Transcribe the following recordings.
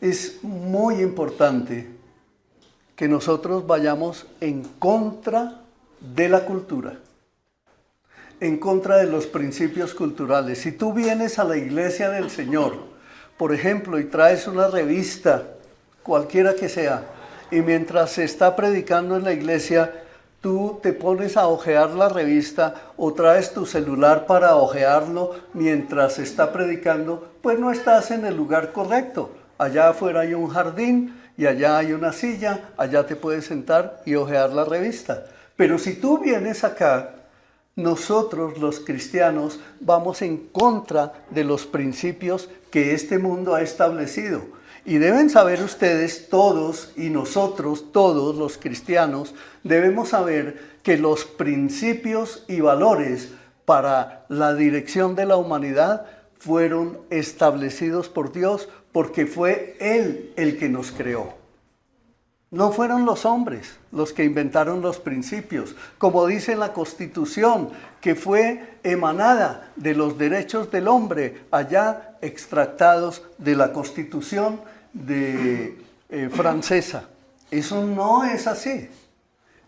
Es muy importante que nosotros vayamos en contra de la cultura, en contra de los principios culturales. Si tú vienes a la iglesia del Señor, por ejemplo, y traes una revista, cualquiera que sea, y mientras se está predicando en la iglesia, tú te pones a hojear la revista o traes tu celular para hojearlo mientras se está predicando, pues no estás en el lugar correcto. Allá afuera hay un jardín y allá hay una silla, allá te puedes sentar y hojear la revista. Pero si tú vienes acá, nosotros los cristianos vamos en contra de los principios que este mundo ha establecido. Y deben saber ustedes todos y nosotros todos los cristianos debemos saber que los principios y valores para la dirección de la humanidad fueron establecidos por Dios porque fue Él el que nos creó. No fueron los hombres los que inventaron los principios, como dice la Constitución, que fue emanada de los derechos del hombre, allá extractados de la Constitución francesa. Eso no es así.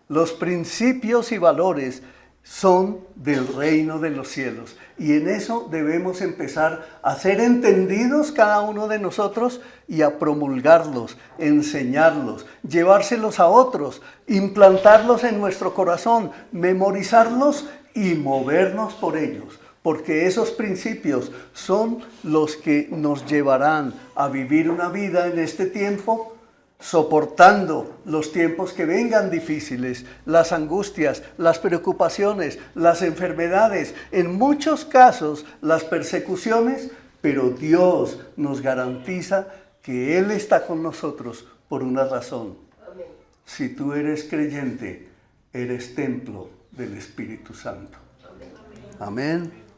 Los principios y valores son del reino de los cielos. Y en eso debemos empezar a ser entendidos cada uno de nosotros y a promulgarlos, enseñarlos, llevárselos a otros, implantarlos en nuestro corazón, memorizarlos y movernos por ellos. Porque esos principios son los que nos llevarán a vivir una vida en este tiempo soportando los tiempos que vengan difíciles, las angustias, las preocupaciones, las enfermedades, en muchos casos las persecuciones, pero Dios nos garantiza que Él está con nosotros por una razón. Amén. Si tú eres creyente, eres templo del Espíritu Santo. Amén. Amén.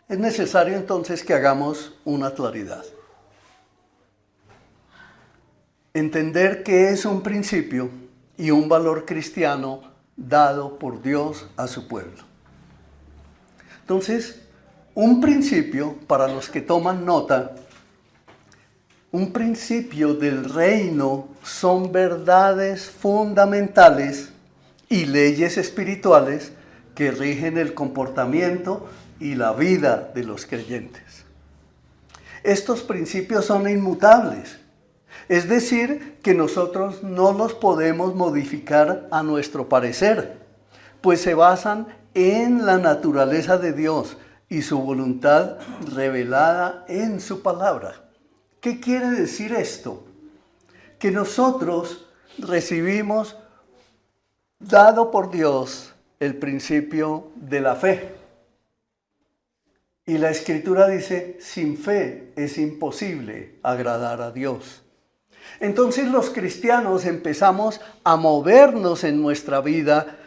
Es necesario entonces que hagamos una claridad. Entender que es un principio y un valor cristiano dado por Dios a su pueblo. Entonces, un principio, para los que toman nota, un principio del reino son verdades fundamentales y leyes espirituales que rigen el comportamiento y la vida de los creyentes. Estos principios son inmutables, es decir, que nosotros no los podemos modificar a nuestro parecer, pues se basan en la naturaleza de Dios y su voluntad revelada en su palabra. ¿Qué quiere decir esto? Que nosotros recibimos, dado por Dios, el principio de la fe. Y la Escritura dice, sin fe es imposible agradar a Dios. Entonces los cristianos empezamos a movernos en nuestra vida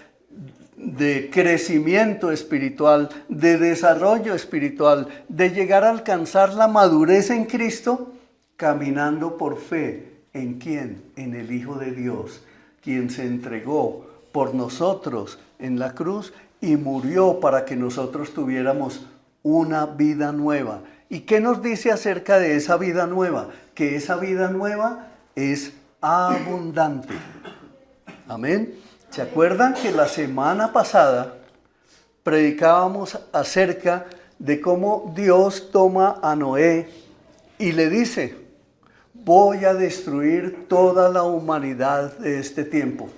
de crecimiento espiritual, de desarrollo espiritual, de llegar a alcanzar la madurez en Cristo, caminando por fe. ¿En quién? En el Hijo de Dios, quien se entregó por nosotros en la cruz y murió para que nosotros tuviéramos una vida nueva. ¿Y qué nos dice acerca de esa vida nueva? Que esa vida nueva es abundante. Amén. ¿Se acuerdan que la semana pasada predicábamos acerca de cómo Dios toma a Noé y le dice, voy a destruir toda la humanidad de este tiempo?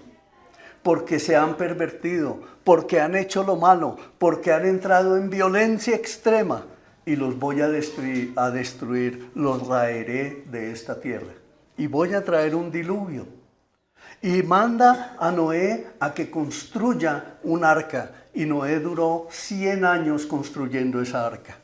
Porque se han pervertido, porque han hecho lo malo, porque han entrado en violencia extrema y los voy a destruir, los raeré de esta tierra. Y voy a traer un diluvio. Y manda a Noé a que construya un arca. Y Noé duró 100 años construyendo esa arca.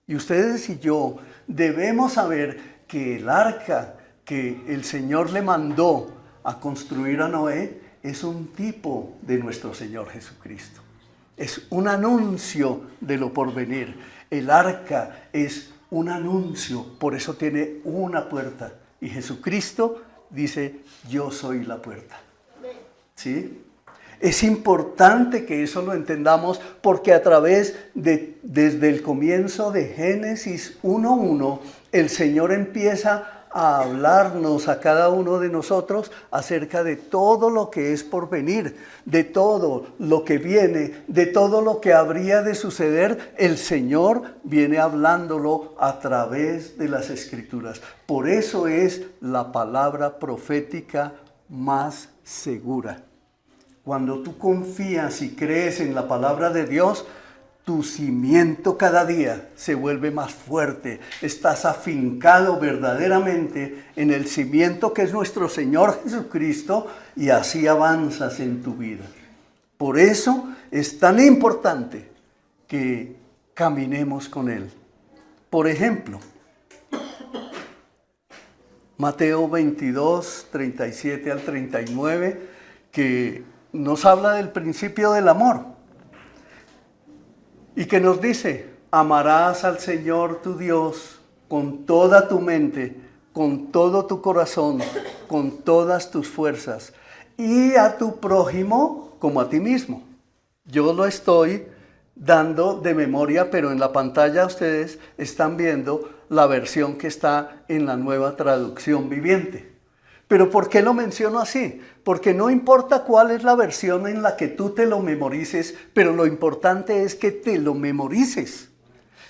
Y ustedes y yo debemos saber que el arca que el Señor le mandó a construir a Noé es un tipo de nuestro Señor Jesucristo. Es un anuncio de lo porvenir. El arca es un anuncio, por eso tiene una puerta. Y Jesucristo dice, yo soy la puerta. ¿Sí? Es importante que eso lo entendamos porque desde el comienzo de Génesis 1:1, el Señor empieza a hablarnos a cada uno de nosotros acerca de todo lo que es por venir, de todo lo que viene, de todo lo que habría de suceder. El Señor viene hablándolo a través de las Escrituras. Por eso es la palabra profética más segura. Cuando tú confías y crees en la palabra de Dios, tu cimiento cada día se vuelve más fuerte. Estás afincado verdaderamente en el cimiento que es nuestro Señor Jesucristo y así avanzas en tu vida. Por eso es tan importante que caminemos con Él. Por ejemplo, Mateo 22, 37 al 39, que nos habla del principio del amor. Y que nos dice, amarás al Señor tu Dios con toda tu mente, con todo tu corazón, con todas tus fuerzas, y a tu prójimo como a ti mismo. Yo lo estoy dando de memoria, pero en la pantalla ustedes están viendo la versión que está en la Nueva Traducción Viviente. ¿Pero por qué lo menciono así? Porque no importa cuál es la versión en la que tú te lo memorices, pero lo importante es que te lo memorices.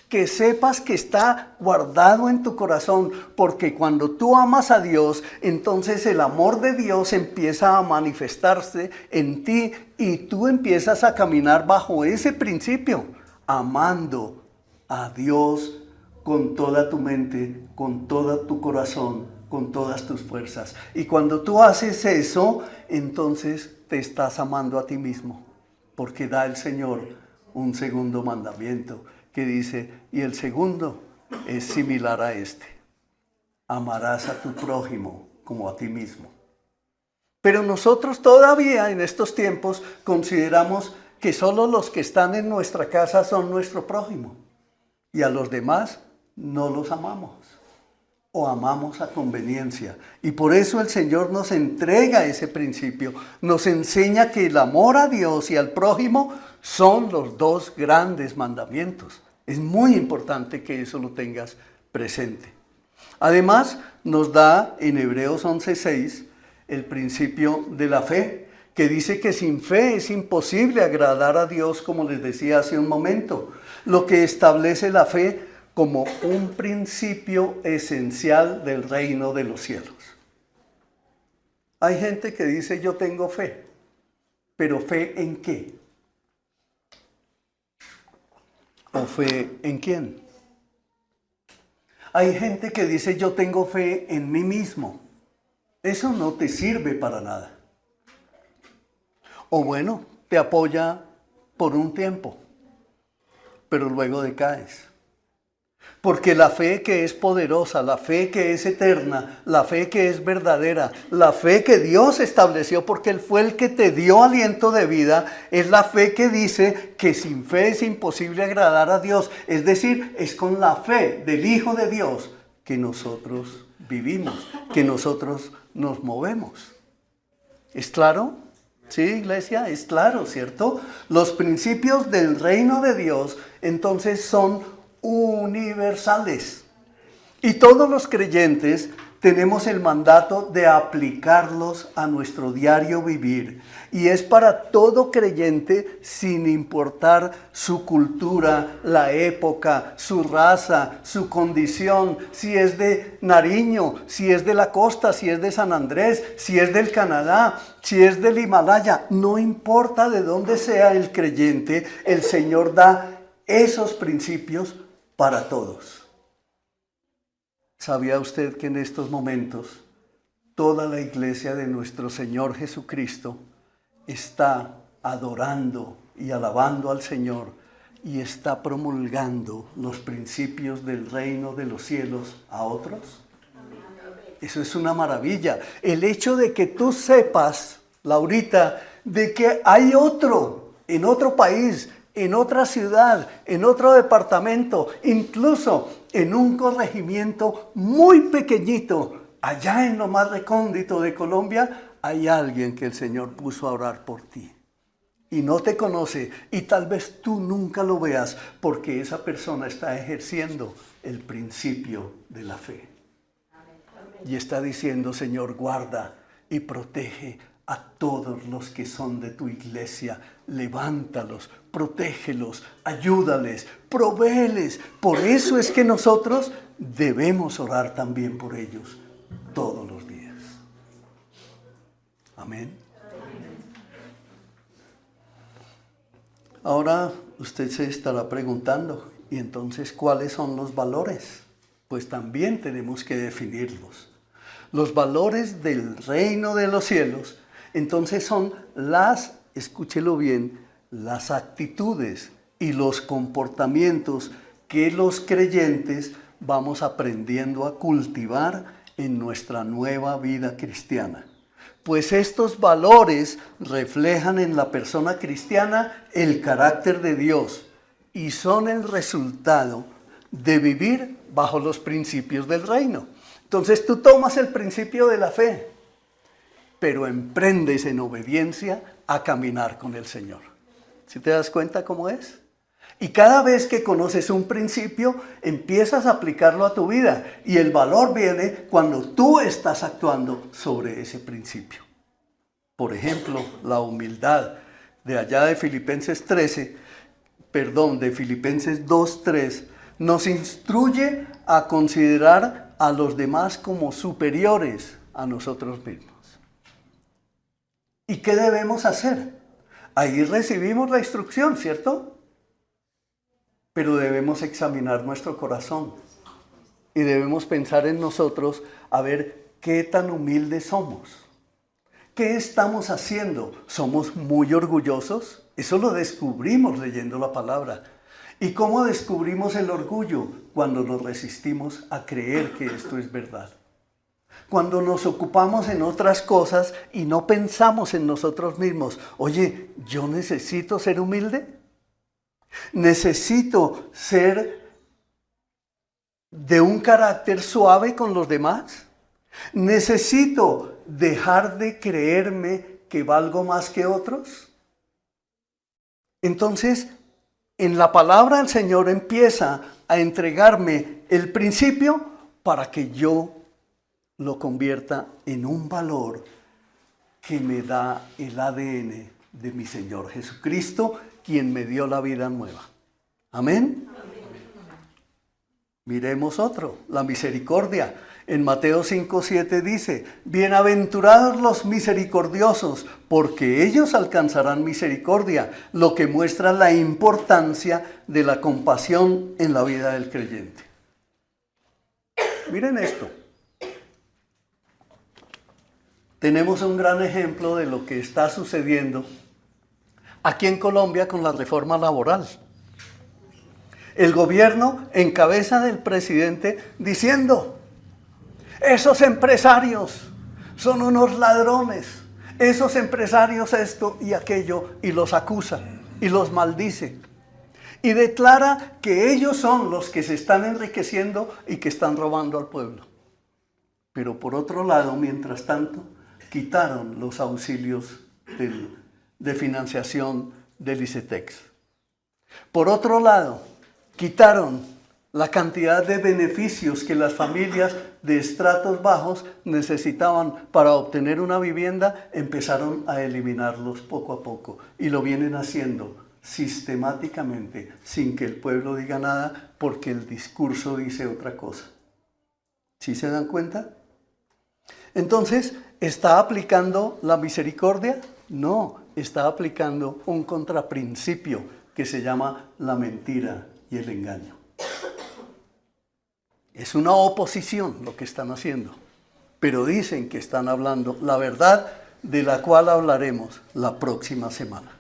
Que sepas que está guardado en tu corazón, porque cuando tú amas a Dios, entonces el amor de Dios empieza a manifestarse en ti y tú empiezas a caminar bajo ese principio, amando a Dios con toda tu mente, con todo tu corazón, con todas tus fuerzas. Y cuando tú haces eso, entonces te estás amando a ti mismo, porque da el Señor un segundo mandamiento que dice, y el segundo es similar a este: amarás a tu prójimo como a ti mismo. Pero nosotros todavía en estos tiempos consideramos que solo los que están en nuestra casa son nuestro prójimo y a los demás no los amamos. O amamos a conveniencia. Y por eso el Señor nos entrega ese principio. Nos enseña que el amor a Dios y al prójimo son los dos grandes mandamientos. Es muy importante que eso lo tengas presente. Además, nos da en Hebreos 11:6 el principio de la fe, que dice que sin fe es imposible agradar a Dios, como les decía hace un momento. Lo que establece la fe como un principio esencial del reino de los cielos. Hay gente que dice yo tengo fe, pero ¿fe en qué? ¿O fe en quién? Hay gente que dice yo tengo fe en mí mismo. Eso no te sirve para nada. O bueno, te apoya por un tiempo, pero luego decaes. Porque la fe que es poderosa, la fe que es eterna, la fe que es verdadera, la fe que Dios estableció porque Él fue el que te dio aliento de vida, es la fe que dice que sin fe es imposible agradar a Dios. Es decir, es con la fe del Hijo de Dios que nosotros vivimos, que nosotros nos movemos. ¿Es claro? Sí, iglesia, es claro, ¿cierto? Los principios del reino de Dios entonces son universales. Y todos los creyentes tenemos el mandato de aplicarlos a nuestro diario vivir. Y es para todo creyente sin importar su cultura, la época, su raza, su condición, si es de Nariño, si es de la costa, si es de San Andrés, si es del Canadá, si es del Himalaya. No importa de dónde sea el creyente, el Señor da esos principios para todos. ¿Sabía usted que en estos momentos toda la iglesia de nuestro Señor Jesucristo está adorando y alabando al Señor y está promulgando los principios del reino de los cielos a otros? Eso es una maravilla. El hecho de que tú sepas, Laurita, de que hay otro en otro país, en otra ciudad, en otro departamento, incluso en un corregimiento muy pequeñito, allá en lo más recóndito de Colombia, hay alguien que el Señor puso a orar por ti. y no te conoce, y tal vez tú nunca lo veas, porque esa persona está ejerciendo el principio de la fe. Y está diciendo, Señor, guarda y protege a todos los que son de tu iglesia. Levántalos, protégelos, ayúdales, provéeles. Por eso es que nosotros debemos orar también por ellos todos los días. Amén. Ahora usted se estará preguntando, ¿y entonces cuáles son los valores? Pues también tenemos que definirlos. Los valores del reino de los cielos, entonces son escúchelo bien, las actitudes y los comportamientos que los creyentes vamos aprendiendo a cultivar en nuestra nueva vida cristiana. Pues estos valores reflejan en la persona cristiana el carácter de Dios y son el resultado de vivir bajo los principios del reino. Entonces tú tomas el principio de la fe, pero emprendes en obediencia a caminar con el Señor. ¿Sí te das cuenta cómo es? Y cada vez que conoces un principio, empiezas a aplicarlo a tu vida. Y el valor viene cuando tú estás actuando sobre ese principio. Por ejemplo, la humildad de allá de Filipenses 2:3, nos instruye a considerar a los demás como superiores a nosotros mismos. ¿Y qué debemos hacer? Ahí recibimos la instrucción, ¿cierto? Pero debemos examinar nuestro corazón y debemos pensar en nosotros a ver qué tan humildes somos. ¿Qué estamos haciendo? ¿Somos muy orgullosos? Eso lo descubrimos leyendo la palabra. ¿Y cómo descubrimos el orgullo? Cuando nos resistimos a creer que esto es verdad. Cuando nos ocupamos en otras cosas y no pensamos en nosotros mismos. Oye, ¿yo necesito ser humilde? ¿Necesito ser de un carácter suave con los demás? ¿Necesito dejar de creerme que valgo más que otros? Entonces, en la palabra el Señor empieza a entregarme el principio para que yo lo convierta en un valor que me da el ADN de mi Señor Jesucristo, quien me dio la vida nueva. Amén. Miremos otro, la misericordia. En Mateo 5:7 dice, bienaventurados los misericordiosos, porque ellos alcanzarán misericordia, lo que muestra la importancia de la compasión en la vida del creyente. Miren esto. Tenemos un gran ejemplo de lo que está sucediendo aquí en Colombia con la reforma laboral. El gobierno en cabeza del presidente diciendo, esos empresarios son unos ladrones, esos empresarios esto y aquello, y los acusa y los maldice. Y declara que ellos son los que se están enriqueciendo y que están robando al pueblo. Pero por otro lado, mientras tanto, quitaron los auxilios de financiación del ICETEX. Por otro lado, quitaron la cantidad de beneficios que las familias de estratos bajos necesitaban para obtener una vivienda, empezaron a eliminarlos poco a poco y lo vienen haciendo sistemáticamente sin que el pueblo diga nada porque el discurso dice otra cosa. ¿Sí se dan cuenta? Entonces, ¿está aplicando la misericordia? No, está aplicando un contraprincipio que se llama la mentira y el engaño. Es una oposición lo que están haciendo, pero dicen que están hablando la verdad de la cual hablaremos la próxima semana.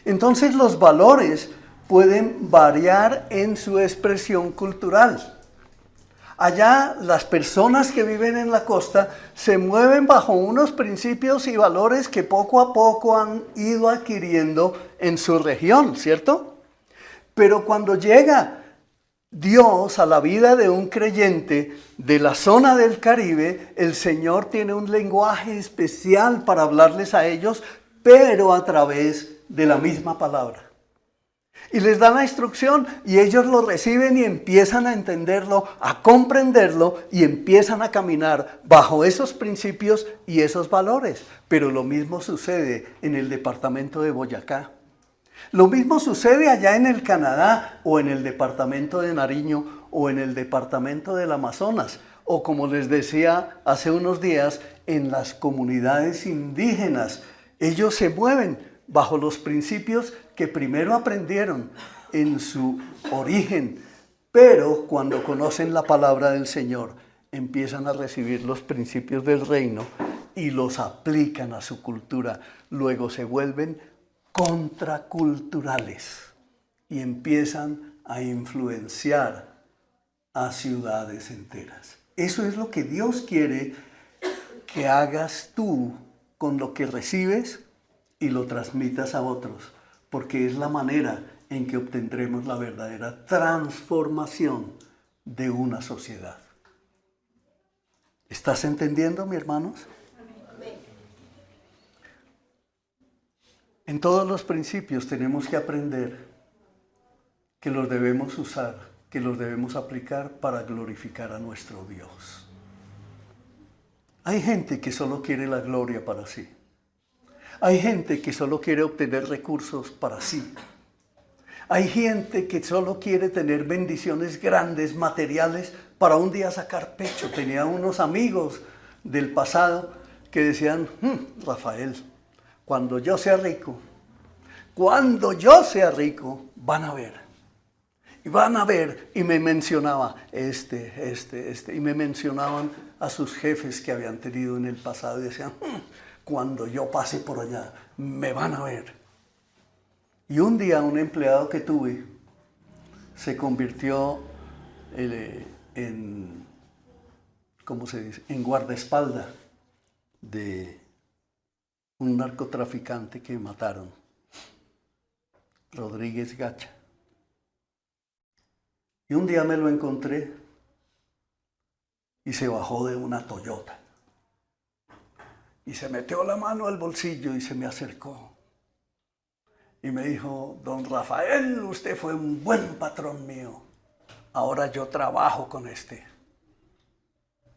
Entonces los valores pueden variar en su expresión cultural. Allá las personas que viven en la costa se mueven bajo unos principios y valores que poco a poco han ido adquiriendo en su región, ¿cierto? Pero cuando llega Dios a la vida de un creyente de la zona del Caribe, el Señor tiene un lenguaje especial para hablarles a ellos pero a través de la misma palabra. Y les dan la instrucción y ellos lo reciben y empiezan a entenderlo, a comprenderlo y empiezan a caminar bajo esos principios y esos valores. Pero lo mismo sucede en el departamento de Boyacá. Lo mismo sucede allá en el Canadá o en el departamento de Nariño o en el departamento del Amazonas. O como les decía hace unos días, en las comunidades indígenas. Ellos se mueven bajo los principios que primero aprendieron en su origen, pero cuando conocen la palabra del Señor, empiezan a recibir los principios del reino y los aplican a su cultura. Luego se vuelven contraculturales y empiezan a influenciar a ciudades enteras. Eso es lo que Dios quiere que hagas tú con lo que recibes y lo transmitas a otros, porque es la manera en que obtendremos la verdadera transformación de una sociedad. ¿Estás entendiendo, mis hermanos? En todos los principios tenemos que aprender que los debemos usar, que los debemos aplicar para glorificar a nuestro Dios. Hay gente que solo quiere la gloria para sí. Hay gente que solo quiere obtener recursos para sí. Hay gente que solo quiere tener bendiciones grandes, materiales, para un día sacar pecho. Tenía unos amigos del pasado que decían, Rafael, cuando yo sea rico, van a ver. Y van a ver, y me mencionaba y me mencionaban a sus jefes que habían tenido en el pasado y decían, cuando yo pase por allá, me van a ver. Y un día un empleado que tuve se convirtió en, ¿cómo se dice?, en guardaespaldas de un narcotraficante que mataron, Rodríguez Gacha. Y un día me lo encontré y se bajó de una Toyota. Y se metió la mano al bolsillo y se me acercó. Y me dijo, don Rafael, usted fue un buen patrón mío. Ahora yo trabajo con este.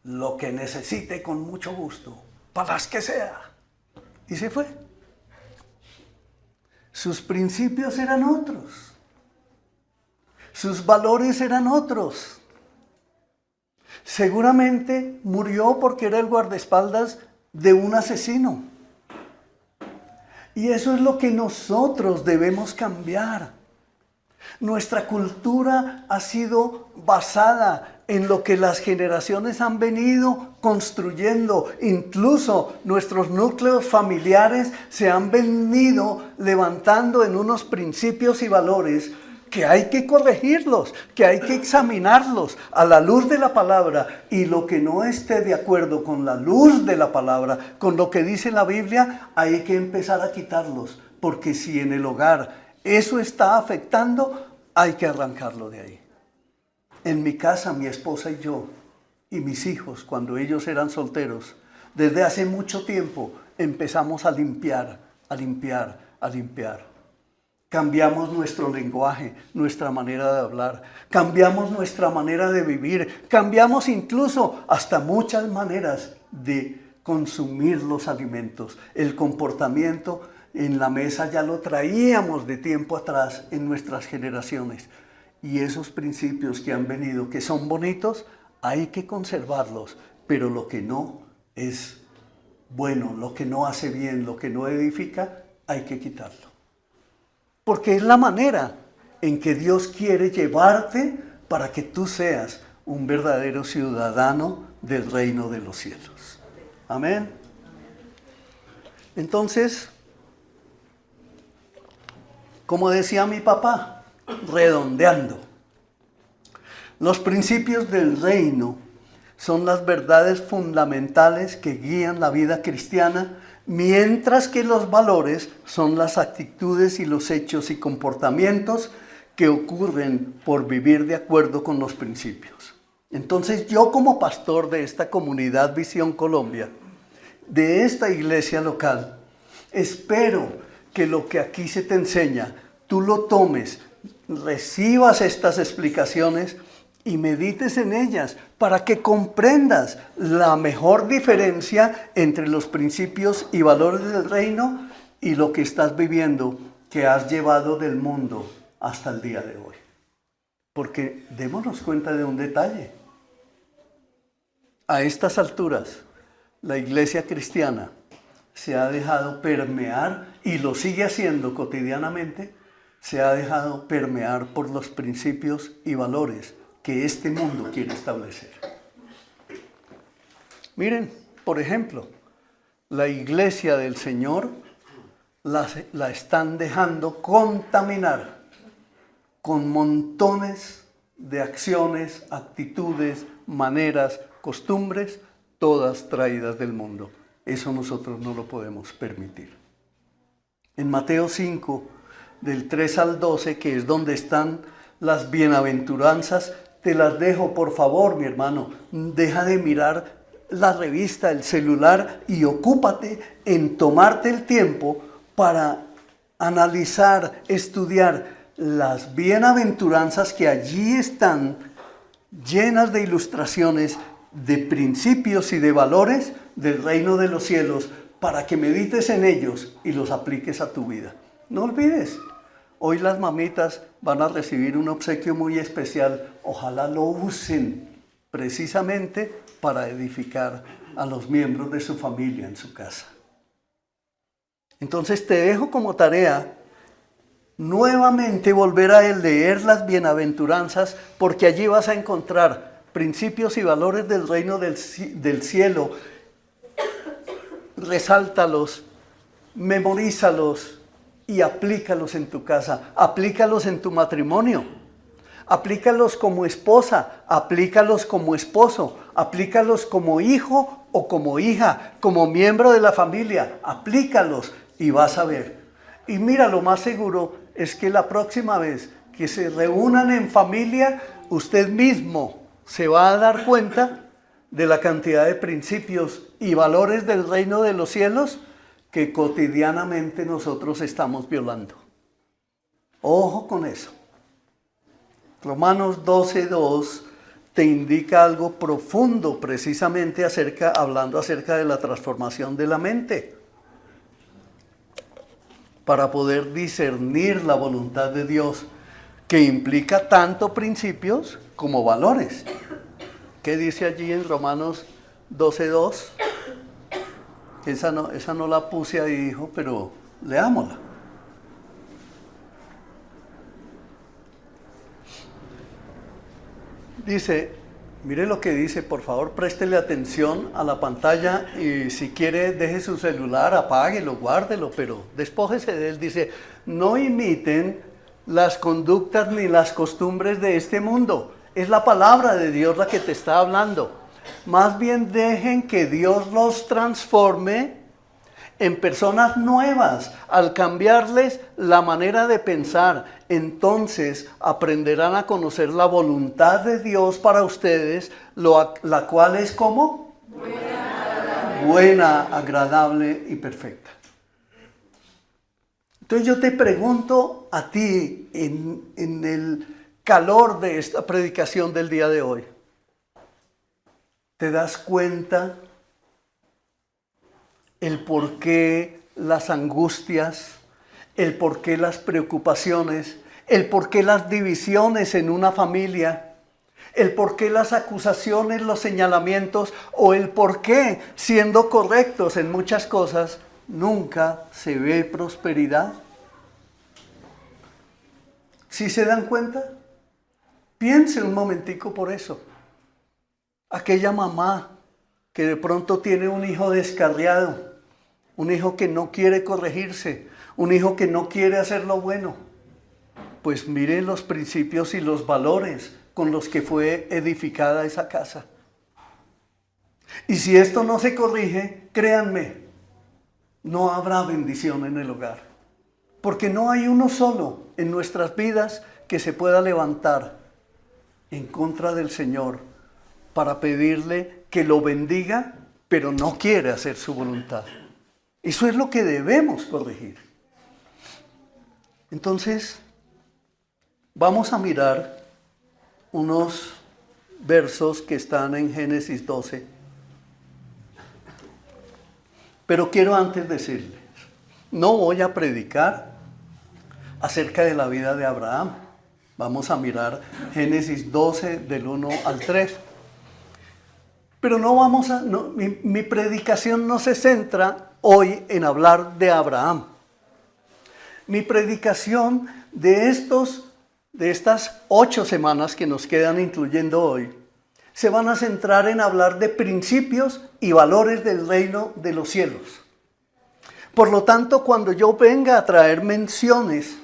Lo que necesite con mucho gusto, para las que sea. Y se fue. Sus principios eran otros. Sus valores eran otros. Seguramente murió porque era el guardaespaldas de un asesino. Y eso es lo que nosotros debemos cambiar. Nuestra cultura ha sido basada en lo que las generaciones han venido construyendo. Incluso nuestros núcleos familiares se han venido levantando en unos principios y valores que hay que corregirlos, que hay que examinarlos a la luz de la palabra, y lo que no esté de acuerdo con la luz de la palabra, con lo que dice la Biblia, hay que empezar a quitarlos, porque si en el hogar eso está afectando, hay que arrancarlo de ahí. En mi casa, mi esposa y yo, y mis hijos, cuando ellos eran solteros, desde hace mucho tiempo empezamos a limpiar. Cambiamos nuestro lenguaje, nuestra manera de hablar, cambiamos nuestra manera de vivir, cambiamos incluso hasta muchas maneras de consumir los alimentos. El comportamiento en la mesa ya lo traíamos de tiempo atrás en nuestras generaciones. Y esos principios que han venido, que son bonitos, hay que conservarlos, pero lo que no es bueno, lo que no hace bien, lo que no edifica, hay que quitarlo. Porque es la manera en que Dios quiere llevarte para que tú seas un verdadero ciudadano del reino de los cielos. Amén. Entonces, como decía mi papá, redondeando, los principios del reino son las verdades fundamentales que guían la vida cristiana, mientras que los valores son las actitudes y los hechos y comportamientos que ocurren por vivir de acuerdo con los principios. Entonces yo, como pastor de esta comunidad Visión Colombia, de esta iglesia local, Espero que lo que aquí se te enseña, tú lo tomes, recibas estas explicaciones y medites en ellas para que comprendas la mejor diferencia entre los principios y valores del reino y lo que estás viviendo, que has llevado del mundo hasta el día de hoy. Porque démonos cuenta de un detalle. A estas alturas, la iglesia cristiana se ha dejado permear, y lo sigue haciendo cotidianamente, se ha dejado permear por los principios y valores que este mundo quiere establecer. Miren, por ejemplo, la iglesia del Señor la están dejando contaminar con montones de acciones, actitudes, maneras, costumbres, todas traídas del mundo. Eso nosotros no lo podemos permitir. En Mateo 5, del 3 al 12, que es donde están las bienaventuranzas, te las dejo, por favor, mi hermano. Deja de mirar la revista, el celular, y ocúpate en tomarte el tiempo para analizar, estudiar las bienaventuranzas que allí están llenas de ilustraciones, de principios y de valores del reino de los cielos, para que medites en ellos y los apliques a tu vida. No olvides, hoy las mamitas van a recibir un obsequio muy especial. Ojalá lo usen precisamente para edificar a los miembros de su familia en su casa. Entonces te dejo como tarea nuevamente volver a leer las bienaventuranzas, porque allí vas a encontrar principios y valores del reino del cielo. Resáltalos, memorízalos y aplícalos en tu casa, aplícalos en tu matrimonio, aplícalos como esposa, aplícalos como esposo, aplícalos como hijo o como hija, como miembro de la familia, aplícalos y vas a ver. Y mira, lo más seguro es que la próxima vez que se reúnan en familia, usted mismo se va a dar cuenta de la cantidad de principios y valores del reino de los cielos que cotidianamente nosotros estamos violando. Ojo con eso. Romanos 12:2 te indica algo profundo, precisamente hablando acerca de la transformación de la mente, para poder discernir la voluntad de Dios, que implica tanto principios como valores. ¿Qué dice allí en Romanos 12:2? Esa no la puse ahí, hijo, pero leámosla. Dice, mire lo que dice, por favor, préstele atención a la pantalla, y si quiere deje su celular, apáguelo, guárdelo, pero despójese de él. Dice, no imiten las conductas ni las costumbres de este mundo. Es la palabra de Dios la que te está hablando. Más bien dejen que Dios los transforme en personas nuevas, al cambiarles la manera de pensar. Entonces aprenderán a conocer la voluntad de Dios para ustedes, la cual es ¿cómo? Buena, agradable y perfecta. Entonces yo te pregunto a ti en el calor de esta predicación del día de hoy, ¿te das cuenta el por qué las angustias, el por qué las preocupaciones, el por qué las divisiones en una familia, el por qué las acusaciones, los señalamientos, o el por qué, siendo correctos en muchas cosas, nunca se ve prosperidad? ¿Sí se dan cuenta? Piense un momentico por eso. Aquella mamá que de pronto tiene un hijo descarriado, un hijo que no quiere corregirse, un hijo que no quiere hacer lo bueno. Pues miren los principios y los valores con los que fue edificada esa casa. Y si esto no se corrige, créanme, no habrá bendición en el hogar. Porque no hay uno solo en nuestras vidas que se pueda levantar en contra del Señor para pedirle que lo bendiga, pero no quiere hacer su voluntad. Eso es lo que debemos corregir. Entonces, vamos a mirar unos versos que están en Génesis 12. Pero quiero antes decirles, no voy a predicar acerca de la vida de Abraham. Vamos a mirar Génesis 12 del 1 al 3. Pero mi predicación no se centra hoy en hablar de Abraham. Mi predicación de estas 8 semanas que nos quedan, incluyendo hoy, se van a centrar en hablar de principios y valores del reino de los cielos. Por lo tanto, cuando yo venga a traer menciones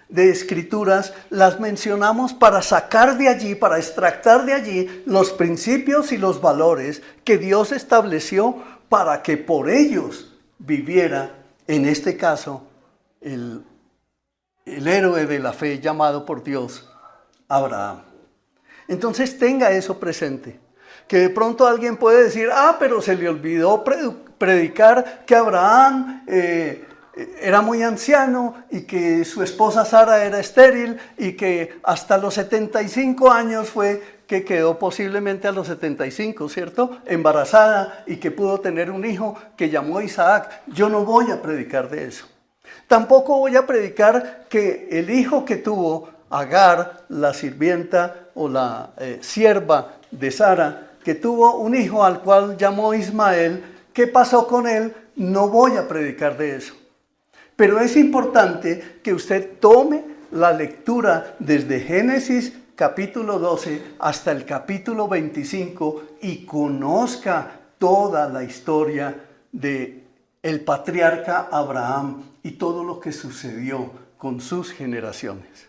de escrituras, las mencionamos para sacar de allí, para extractar de allí los principios y los valores que Dios estableció para que por ellos viviera, en este caso, el héroe de la fe llamado por Dios, Abraham. Entonces tenga eso presente, que de pronto alguien puede decir, pero se le olvidó predicar que Abraham era muy anciano y que su esposa Sara era estéril y que hasta los 75 años fue que quedó, posiblemente a los 75, ¿cierto?, embarazada y que pudo tener un hijo que llamó Isaac. Yo no voy a predicar de eso. Tampoco voy a predicar que el hijo que tuvo Agar, la sirvienta o la sierva de Sara, que tuvo un hijo al cual llamó Ismael, ¿qué pasó con él? No voy a predicar de eso. Pero es importante que usted tome la lectura desde Génesis capítulo 12 hasta el capítulo 25 y conozca toda la historia de el patriarca Abraham y todo lo que sucedió con sus generaciones.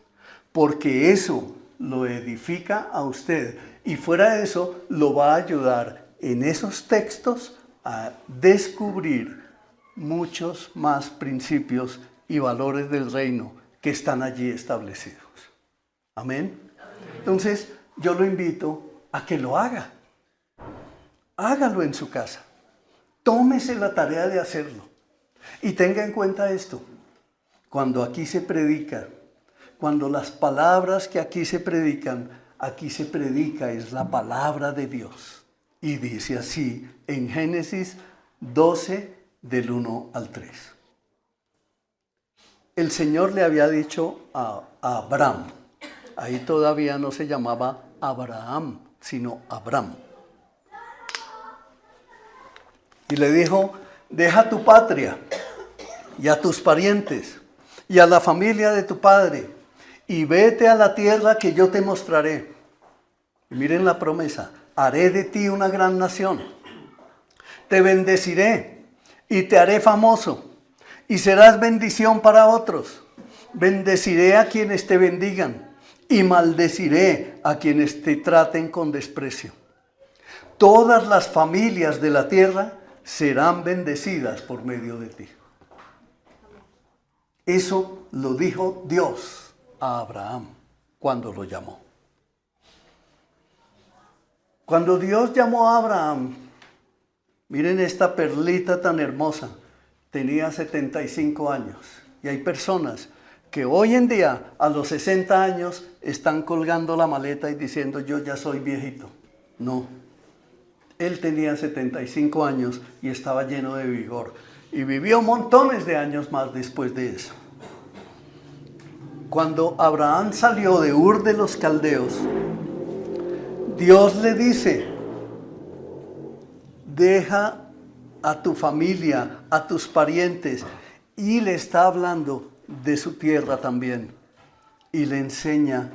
Porque eso lo edifica a usted y fuera de eso lo va a ayudar en esos textos a descubrir muchos más principios y valores del reino que están allí establecidos. Amén. Entonces yo lo invito a que lo haga. Hágalo en su casa. Tómese la tarea de hacerlo. Y tenga en cuenta esto. Cuando aquí se predica, cuando las palabras que aquí se predica es la palabra de Dios. Y dice así en Génesis 12, del 1 al 3. El Señor le había dicho a Abraham, ahí todavía no se llamaba Abraham, sino Abram. Y le dijo, deja tu patria y a tus parientes y a la familia de tu padre y vete a la tierra que yo te mostraré. Y miren la promesa, haré de ti una gran nación, te bendeciré y te haré famoso y serás bendición para otros. Bendeciré a quienes te bendigan y maldeciré a quienes te traten con desprecio. Todas las familias de la tierra serán bendecidas por medio de ti. Eso lo dijo Dios a Abraham cuando lo llamó. Cuando Dios llamó a Abraham, miren esta perlita tan hermosa, tenía 75 años. Y hay personas que hoy en día, a los 60 años, están colgando la maleta y diciendo, yo ya soy viejito. No, él tenía 75 años y estaba lleno de vigor. Y vivió montones de años más después de eso. Cuando Abraham salió de Ur de los Caldeos, Dios le dice, deja a tu familia, a tus parientes, y le está hablando de su tierra también. Y le enseña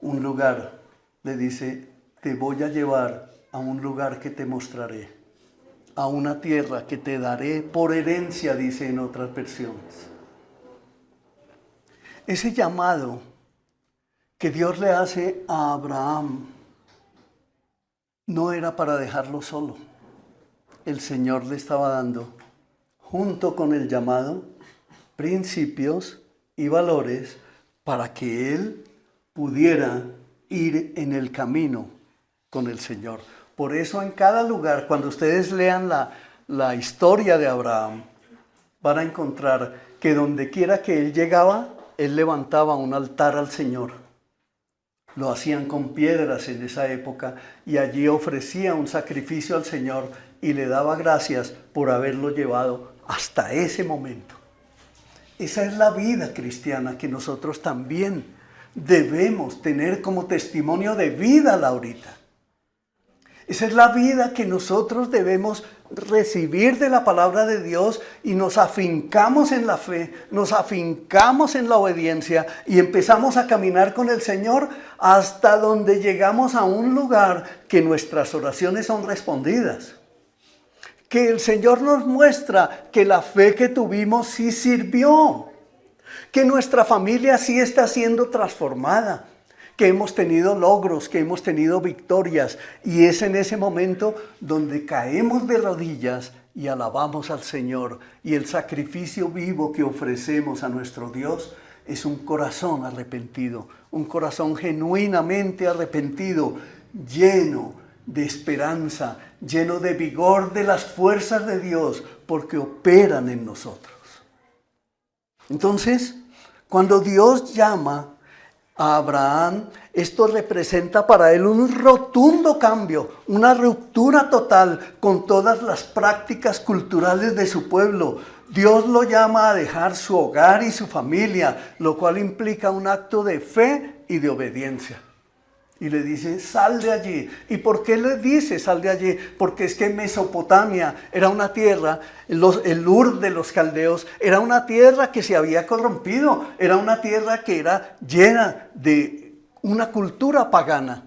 un lugar, le dice, te voy a llevar a un lugar que te mostraré, a una tierra que te daré por herencia, dice en otras versiones. Ese llamado que Dios le hace a Abraham no era para dejarlo solo. El Señor le estaba dando, junto con el llamado, principios y valores para que él pudiera ir en el camino con el Señor. Por eso en cada lugar, cuando ustedes lean la historia de Abraham, van a encontrar que donde quiera que él llegaba, él levantaba un altar al Señor. Lo hacían con piedras en esa época y allí ofrecía un sacrificio al Señor y le daba gracias por haberlo llevado hasta ese momento. Esa es la vida cristiana que nosotros también debemos tener como testimonio de vida, Laurita. Esa es la vida que nosotros debemos recibir de la palabra de Dios y nos afincamos en la fe, nos afincamos en la obediencia y empezamos a caminar con el Señor hasta donde llegamos a un lugar que nuestras oraciones son respondidas. Que el Señor nos muestra que la fe que tuvimos sí sirvió, que nuestra familia sí está siendo transformada, que hemos tenido logros, que hemos tenido victorias, y es en ese momento donde caemos de rodillas y alabamos al Señor, y el sacrificio vivo que ofrecemos a nuestro Dios es un corazón arrepentido, un corazón genuinamente arrepentido, lleno de esperanza, lleno de vigor de las fuerzas de Dios, porque operan en nosotros. Entonces, cuando Dios llama a Abraham, esto representa para él un rotundo cambio, una ruptura total con todas las prácticas culturales de su pueblo. Dios lo llama a dejar su hogar y su familia, lo cual implica un acto de fe y de obediencia. Y le dice, sal de allí. ¿Y por qué le dice, sal de allí? Porque es que Mesopotamia era una tierra, el Ur de los caldeos, era una tierra que se había corrompido, era una tierra que era llena de una cultura pagana,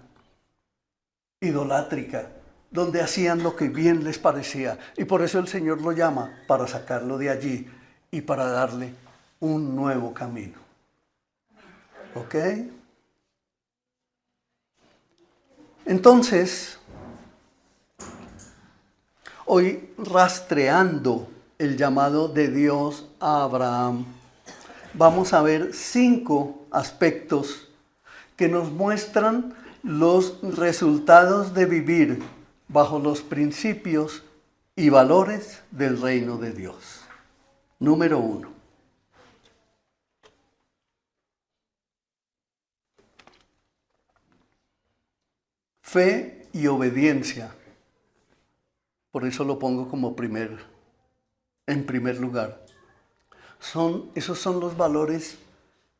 idolátrica, donde hacían lo que bien les parecía. Y por eso el Señor lo llama para sacarlo de allí y para darle un nuevo camino. ¿Ok? Entonces, hoy rastreando el llamado de Dios a Abraham, vamos a ver 5 aspectos que nos muestran los resultados de vivir bajo los principios y valores del reino de Dios. Número 1. Fe y obediencia. Por eso lo pongo como en primer lugar. Esos son los valores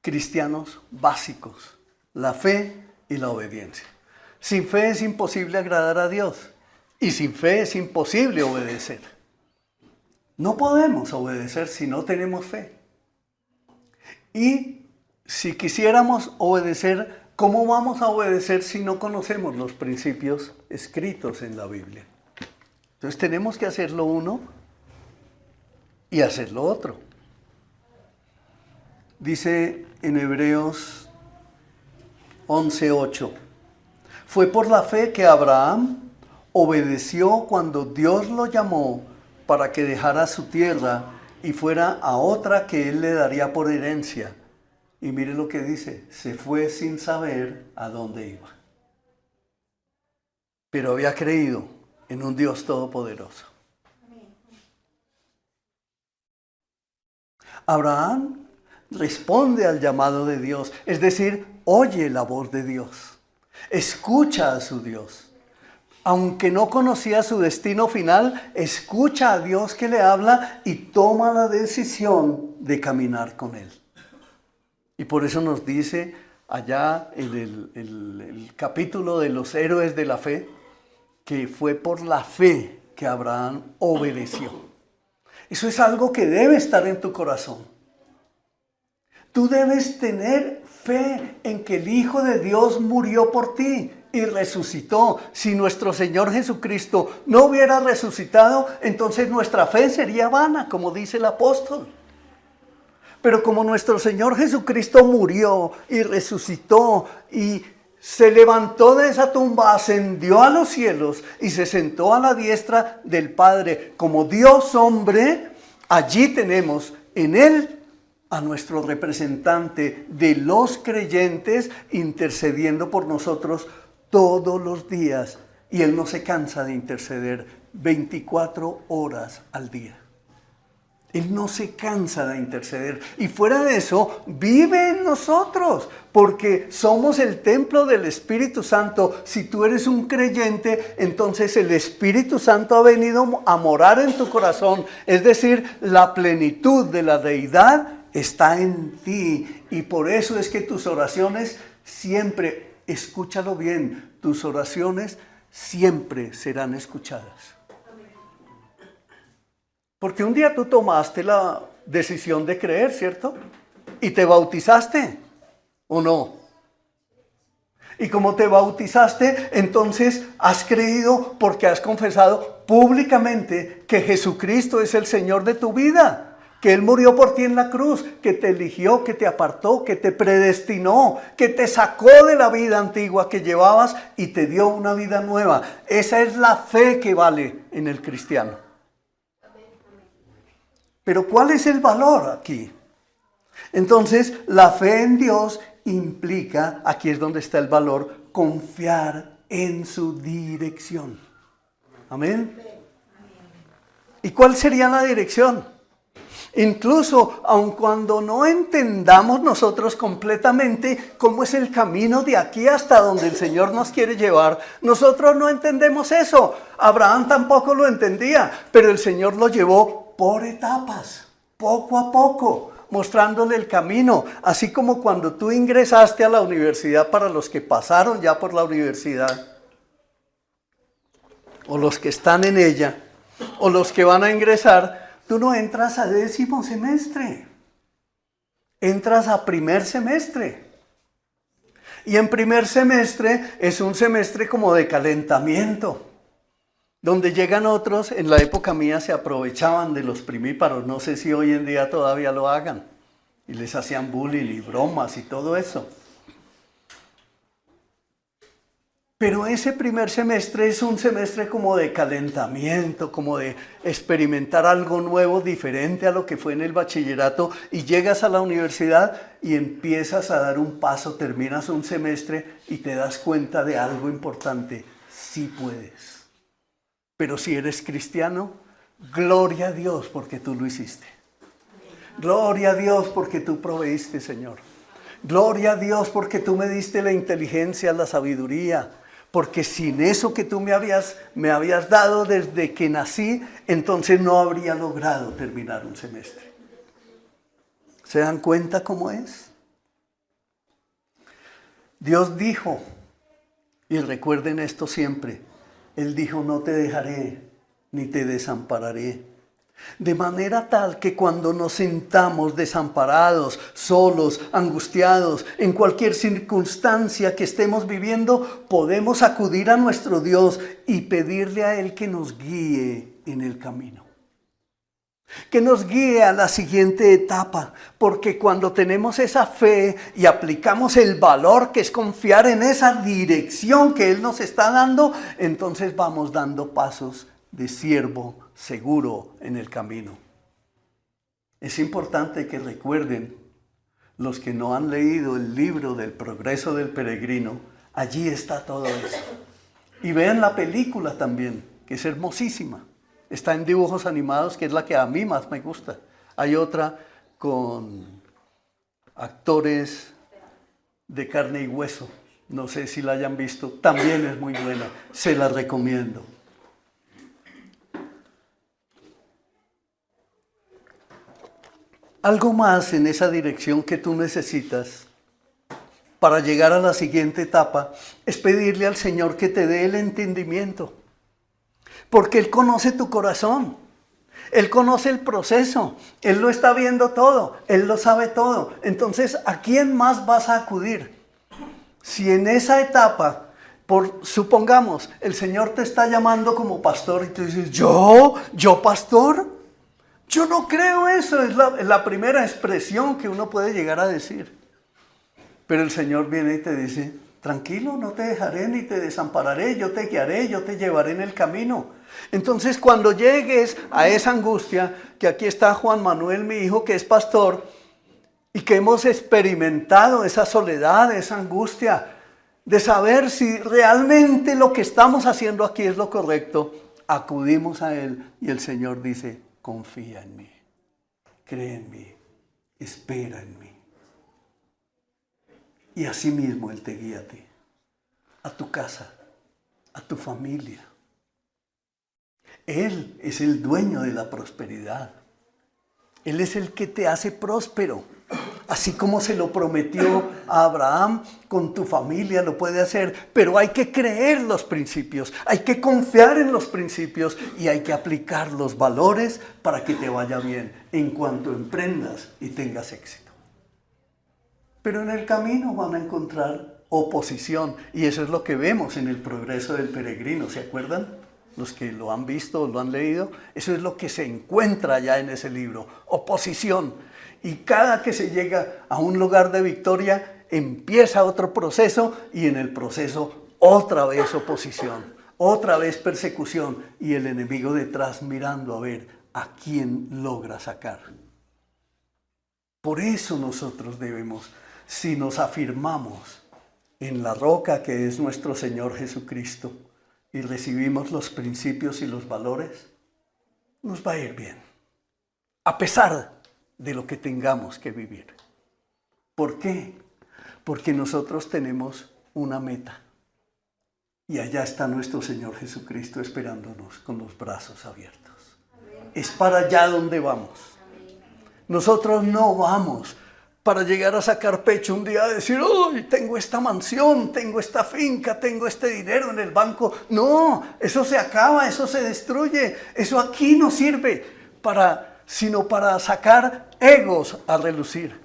cristianos básicos. La fe y la obediencia. Sin fe es imposible agradar a Dios. Y sin fe es imposible obedecer. No podemos obedecer si no tenemos fe. Y si quisiéramos obedecer, ¿cómo vamos a obedecer si no conocemos los principios escritos en la Biblia? Entonces tenemos que hacer lo uno y hacer lo otro. Dice en Hebreos 11:8, fue por la fe que Abraham obedeció cuando Dios lo llamó para que dejara su tierra y fuera a otra que él le daría por herencia. Y mire lo que dice, se fue sin saber a dónde iba. Pero había creído en un Dios todopoderoso. Abraham responde al llamado de Dios, es decir, oye la voz de Dios, escucha a su Dios. Aunque no conocía su destino final, escucha a Dios que le habla y toma la decisión de caminar con él. Y por eso nos dice allá en el capítulo de los héroes de la fe, que fue por la fe que Abraham obedeció. Eso es algo que debe estar en tu corazón. Tú debes tener fe en que el Hijo de Dios murió por ti y resucitó. Si nuestro Señor Jesucristo no hubiera resucitado, entonces nuestra fe sería vana, como dice el apóstol. Pero como nuestro Señor Jesucristo murió y resucitó y se levantó de esa tumba, ascendió a los cielos y se sentó a la diestra del Padre como Dios hombre, allí tenemos en Él a nuestro representante de los creyentes intercediendo por nosotros todos los días. Y Él no se cansa de interceder 24 horas al día. Él no se cansa de interceder. Y fuera de eso, vive en nosotros, porque somos el templo del Espíritu Santo. Si tú eres un creyente, entonces el Espíritu Santo ha venido a morar en tu corazón. Es decir, la plenitud de la deidad está en ti. Y por eso es que tus oraciones siempre, escúchalo bien, tus oraciones siempre serán escuchadas. Porque un día tú tomaste la decisión de creer, ¿cierto? Y te bautizaste, ¿o no? Y como te bautizaste, entonces has creído porque has confesado públicamente que Jesucristo es el Señor de tu vida, que Él murió por ti en la cruz, que te eligió, que te apartó, que te predestinó, que te sacó de la vida antigua que llevabas y te dio una vida nueva. Esa es la fe que vale en el cristiano. Pero ¿cuál es el valor aquí? Entonces, la fe en Dios implica, aquí es donde está el valor, confiar en su dirección. Amén. ¿Y cuál sería la dirección? Incluso, aun cuando no entendamos nosotros completamente cómo es el camino de aquí hasta donde el Señor nos quiere llevar, nosotros no entendemos eso. Abraham tampoco lo entendía, pero el Señor lo llevó por etapas, poco a poco, mostrándole el camino. Así como cuando tú ingresaste a la universidad, para los que pasaron ya por la universidad, o los que están en ella, o los que van a ingresar, tú no entras a 10º semestre, entras a primer semestre. Y en primer semestre es un semestre como de calentamiento, donde llegan otros. En la época mía se aprovechaban de los primíparos, no sé si hoy en día todavía lo hagan, y les hacían bullying y bromas y todo eso. Pero ese primer semestre es un semestre como de calentamiento, como de experimentar algo nuevo, diferente a lo que fue en el bachillerato, y llegas a la universidad y empiezas a dar un paso, terminas un semestre y te das cuenta de algo importante: sí puedes. Pero si eres cristiano, gloria a Dios porque tú lo hiciste. Gloria a Dios porque tú proveíste, Señor. Gloria a Dios porque tú me diste la inteligencia, la sabiduría. Porque sin eso que tú me habías dado desde que nací, entonces no habría logrado terminar un semestre. ¿Se dan cuenta cómo es? Dios dijo, y recuerden esto siempre, Él dijo: no te dejaré ni te desampararé. De manera tal que cuando nos sintamos desamparados, solos, angustiados, en cualquier circunstancia que estemos viviendo, podemos acudir a nuestro Dios y pedirle a Él que nos guíe en el camino. Que nos guíe a la siguiente etapa, porque cuando tenemos esa fe y aplicamos el valor que es confiar en esa dirección que Él nos está dando, entonces vamos dando pasos de siervo seguro en el camino. Es importante que recuerden, los que no han leído el libro del Progreso del Peregrino, allí está todo eso. Y vean la película también, que es hermosísima. Está en dibujos animados, que es la que a mí más me gusta. Hay otra con actores de carne y hueso. No sé si la hayan visto. También es muy buena. Se la recomiendo. Algo más en esa dirección que tú necesitas para llegar a la siguiente etapa es pedirle al Señor que te dé el entendimiento. Porque Él conoce tu corazón, Él conoce el proceso, Él lo está viendo todo, Él lo sabe todo. Entonces, ¿a quién más vas a acudir? Si en esa etapa, supongamos, el Señor te está llamando como pastor y tú dices: ¿Yo pastor? Yo no creo eso, es la primera expresión que uno puede llegar a decir. Pero el Señor viene y te dice: tranquilo, no te dejaré ni te desampararé, yo te guiaré, yo te llevaré en el camino. Entonces, cuando llegues a esa angustia, que aquí está Juan Manuel, mi hijo, que es pastor, y que hemos experimentado esa soledad, esa angustia, de saber si realmente lo que estamos haciendo aquí es lo correcto, acudimos a Él y el Señor dice: confía en mí. cree en mí, espera en mí. Y así mismo Él te guía a ti, a tu casa, a tu familia. Él es el dueño de la prosperidad. Él es el que te hace próspero. Así como se lo prometió a Abraham, con tu familia lo puede hacer. Pero hay que creer los principios, hay que confiar en los principios y hay que aplicar los valores para que te vaya bien en cuanto emprendas y tengas éxito. Pero en el camino van a encontrar oposición y eso es lo que vemos en el progreso del peregrino, ¿se acuerdan? Los que lo han visto o lo han leído, eso es lo que se encuentra ya en ese libro, oposición. Y cada que se llega a un lugar de victoria, empieza otro proceso y en el proceso otra vez oposición, otra vez persecución y el enemigo detrás mirando a ver a quién logra sacar. Por eso nosotros debemos, si nos afirmamos en la roca que es nuestro Señor Jesucristo, y recibimos los principios y los valores, nos va a ir bien, a pesar de lo que tengamos que vivir. ¿Por qué? Porque nosotros tenemos una meta, y allá está nuestro Señor Jesucristo esperándonos con los brazos abiertos. Es para allá donde vamos. Nosotros no vamos para llegar a sacar pecho un día y decir, ¡uy, tengo esta mansión, tengo esta finca, tengo este dinero en el banco! No, eso se acaba, eso se destruye. Eso aquí no sirve sino para sacar egos a relucir.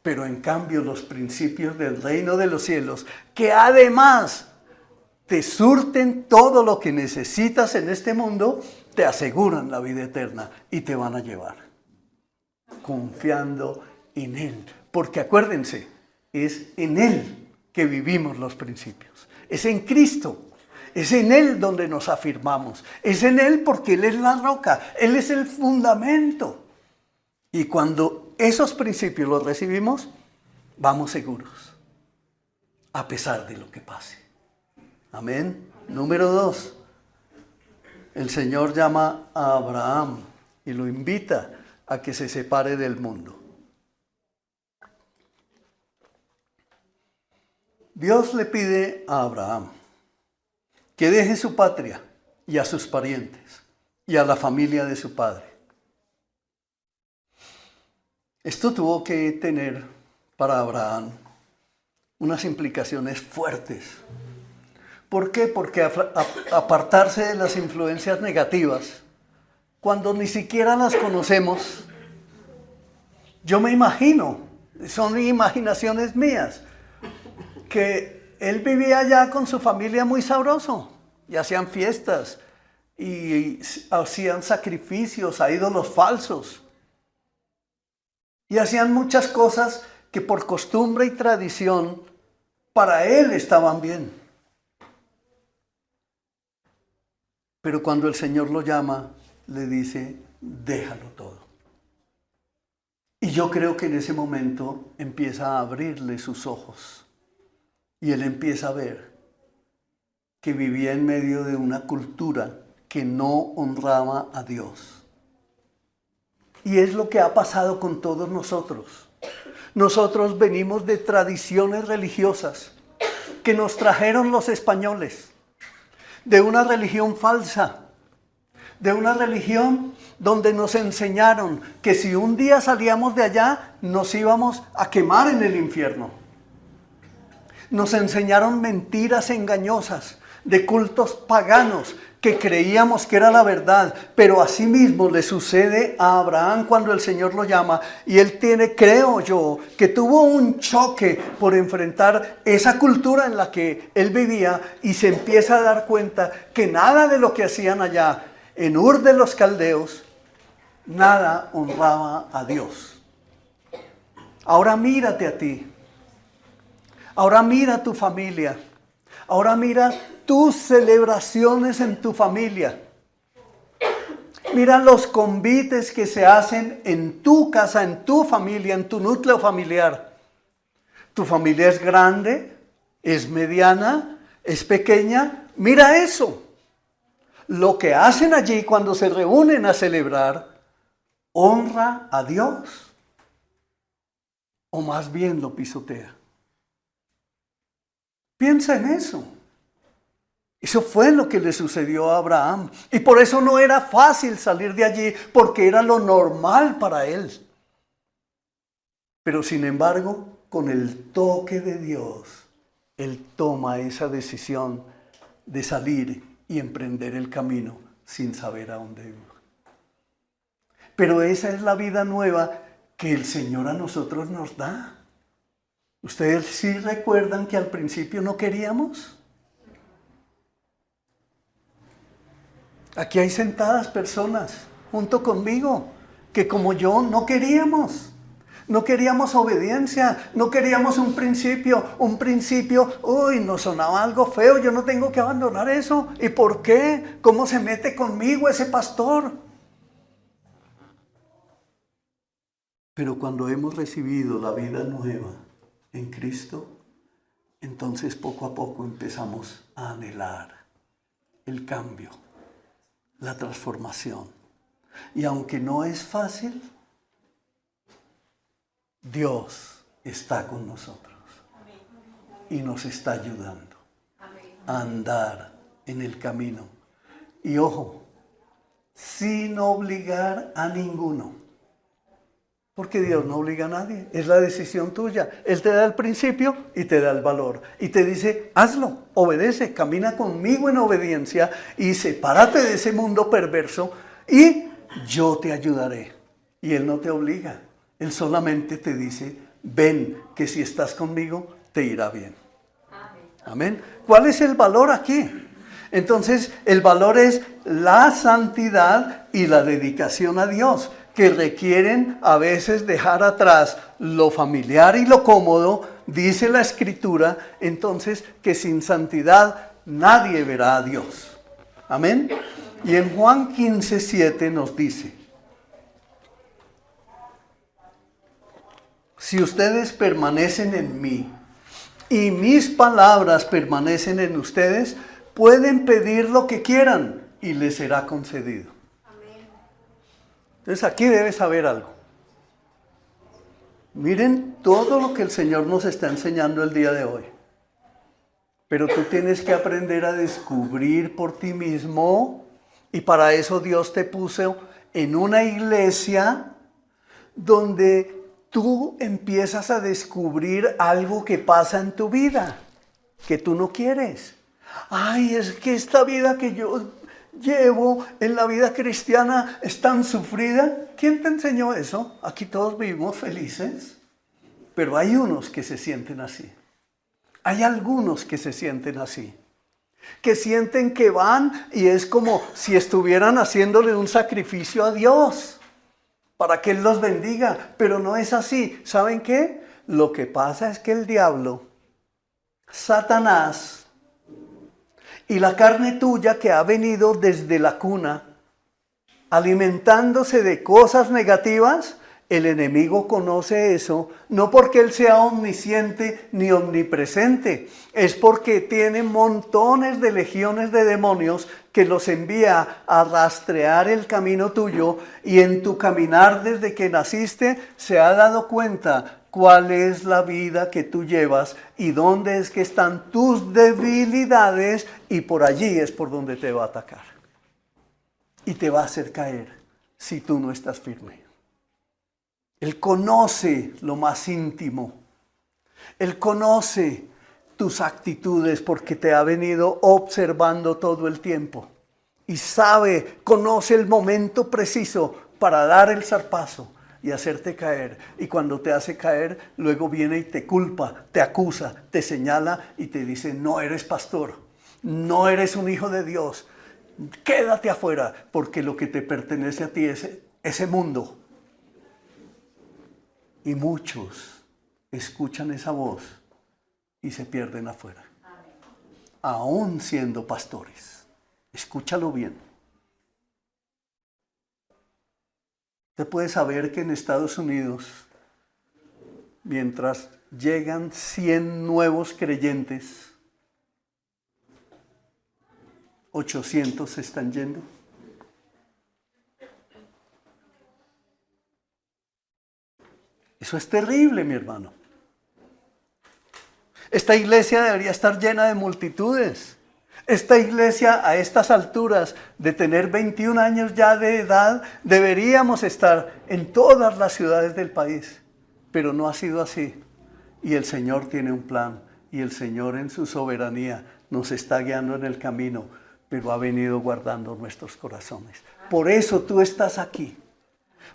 Pero en cambio los principios del reino de los cielos, que además te surten todo lo que necesitas en este mundo, te aseguran la vida eterna y te van a llevar. Confiando en Él, porque acuérdense, es en Él que vivimos los principios, es en Cristo, es en Él donde nos afirmamos, es en Él porque Él es la roca, Él es el fundamento. Y cuando esos principios los recibimos, vamos seguros, a pesar de lo que pase. Amén. Número 2, el Señor llama a Abraham y lo invita a que se separe del mundo. Dios le pide a Abraham que deje su patria y a sus parientes y a la familia de su padre. Esto tuvo que tener para Abraham unas implicaciones fuertes. ¿Por qué? Porque apartarse de las influencias negativas, cuando ni siquiera las conocemos, yo me imagino, son imaginaciones mías, que él vivía allá con su familia muy sabroso, y hacían fiestas, y hacían sacrificios a ídolos falsos, y hacían muchas cosas que por costumbre y tradición para él estaban bien. Pero cuando el Señor lo llama, le dice, déjalo todo. Y yo creo que en ese momento empieza a abrirle sus ojos. Y él empieza a ver que vivía en medio de una cultura que no honraba a Dios. Y es lo que ha pasado con todos nosotros. Nosotros venimos de tradiciones religiosas que nos trajeron los españoles, de una religión falsa, de una religión donde nos enseñaron que si un día salíamos de allá, nos íbamos a quemar en el infierno. Nos enseñaron mentiras engañosas de cultos paganos que creíamos que era la verdad, pero asimismo le sucede a Abraham cuando el Señor lo llama y él creo yo, que tuvo un choque por enfrentar esa cultura en la que él vivía y se empieza a dar cuenta que nada de lo que hacían allá en Ur de los Caldeos, nada honraba a Dios. Ahora mírate a ti. Ahora mira tu familia, ahora mira tus celebraciones en tu familia. Mira los convites que se hacen en tu casa, en tu familia, en tu núcleo familiar. Tu familia es grande, es mediana, es pequeña. Mira eso. Lo que hacen allí cuando se reúnen a celebrar honra a Dios o más bien lo pisotea? Piensa en eso. Eso fue lo que le sucedió a Abraham. Y por eso no era fácil salir de allí, porque era lo normal para él. Pero sin embargo, con el toque de Dios, él toma esa decisión de salir y emprender el camino sin saber a dónde iba. Pero esa es la vida nueva que el Señor a nosotros nos da. ¿Ustedes sí recuerdan que al principio no queríamos? Aquí hay sentadas personas junto conmigo que como yo no queríamos. No queríamos obediencia, no queríamos un principio, uy, nos sonaba algo feo, yo no tengo que abandonar eso. ¿Y por qué? ¿Cómo se mete conmigo ese pastor? Pero cuando hemos recibido la vida nueva en Cristo, entonces poco a poco empezamos a anhelar el cambio, la transformación. Y aunque no es fácil, Dios está con nosotros y nos está ayudando a andar en el camino. Y ojo, sin obligar a ninguno. Porque Dios no obliga a nadie, es la decisión tuya. Él te da el principio y te da el valor. Y te dice, hazlo, obedece, camina conmigo en obediencia y sepárate de ese mundo perverso y yo te ayudaré. Y Él no te obliga, Él solamente te dice, ven, que si estás conmigo te irá bien. Amén. ¿Cuál es el valor aquí? Entonces, el valor es la santidad y la dedicación a Dios, que requieren a veces dejar atrás lo familiar y lo cómodo, dice la Escritura, entonces que sin santidad nadie verá a Dios. Amén. Y en Juan 15:7 nos dice, si ustedes permanecen en mí y mis palabras permanecen en ustedes, pueden pedir lo que quieran y les será concedido. Entonces aquí debes saber algo. Miren todo lo que el Señor nos está enseñando el día de hoy. Pero tú tienes que aprender a descubrir por ti mismo, y para eso Dios te puso en una iglesia donde tú empiezas a descubrir algo que pasa en tu vida, que tú no quieres. Ay, es que esta vida que yo llevo en la vida cristiana es tan sufrida. ¿Quién te enseñó eso? Aquí todos vivimos felices, pero hay unos que se sienten así. Hay algunos que se sienten así, que sienten que van y es como si estuvieran haciéndole un sacrificio a Dios para que Él los bendiga, pero no es así. ¿Saben qué? Lo que pasa es que el diablo, Satanás, y la carne tuya que ha venido desde la cuna, alimentándose de cosas negativas, el enemigo conoce eso, no porque él sea omnisciente ni omnipresente, es porque tiene montones de legiones de demonios que los envía a rastrear el camino tuyo, y en tu caminar desde que naciste se ha dado cuenta cuál es la vida que tú llevas y dónde es que están tus debilidades, y por allí es por donde te va a atacar. Y te va a hacer caer si tú no estás firme. Él conoce lo más íntimo. Él conoce tus actitudes porque te ha venido observando todo el tiempo. Y sabe, conoce el momento preciso para dar el zarpazo y hacerte caer. Y cuando te hace caer, luego viene y te culpa, te acusa, te señala y te dice, no eres pastor, no eres un hijo de Dios, quédate afuera, porque lo que te pertenece a ti es ese mundo. Y muchos escuchan esa voz y se pierden afuera, aún siendo pastores. Escúchalo bien. Usted puede saber que en Estados Unidos, mientras llegan 100 nuevos creyentes, 800 se están yendo. Eso es terrible, mi hermano. Esta iglesia debería estar llena de multitudes. Esta iglesia, a estas alturas de tener 21 años ya de edad, deberíamos estar en todas las ciudades del país. Pero no ha sido así. Y el Señor tiene un plan. Y el Señor en su soberanía nos está guiando en el camino, pero ha venido guardando nuestros corazones. Por eso tú estás aquí.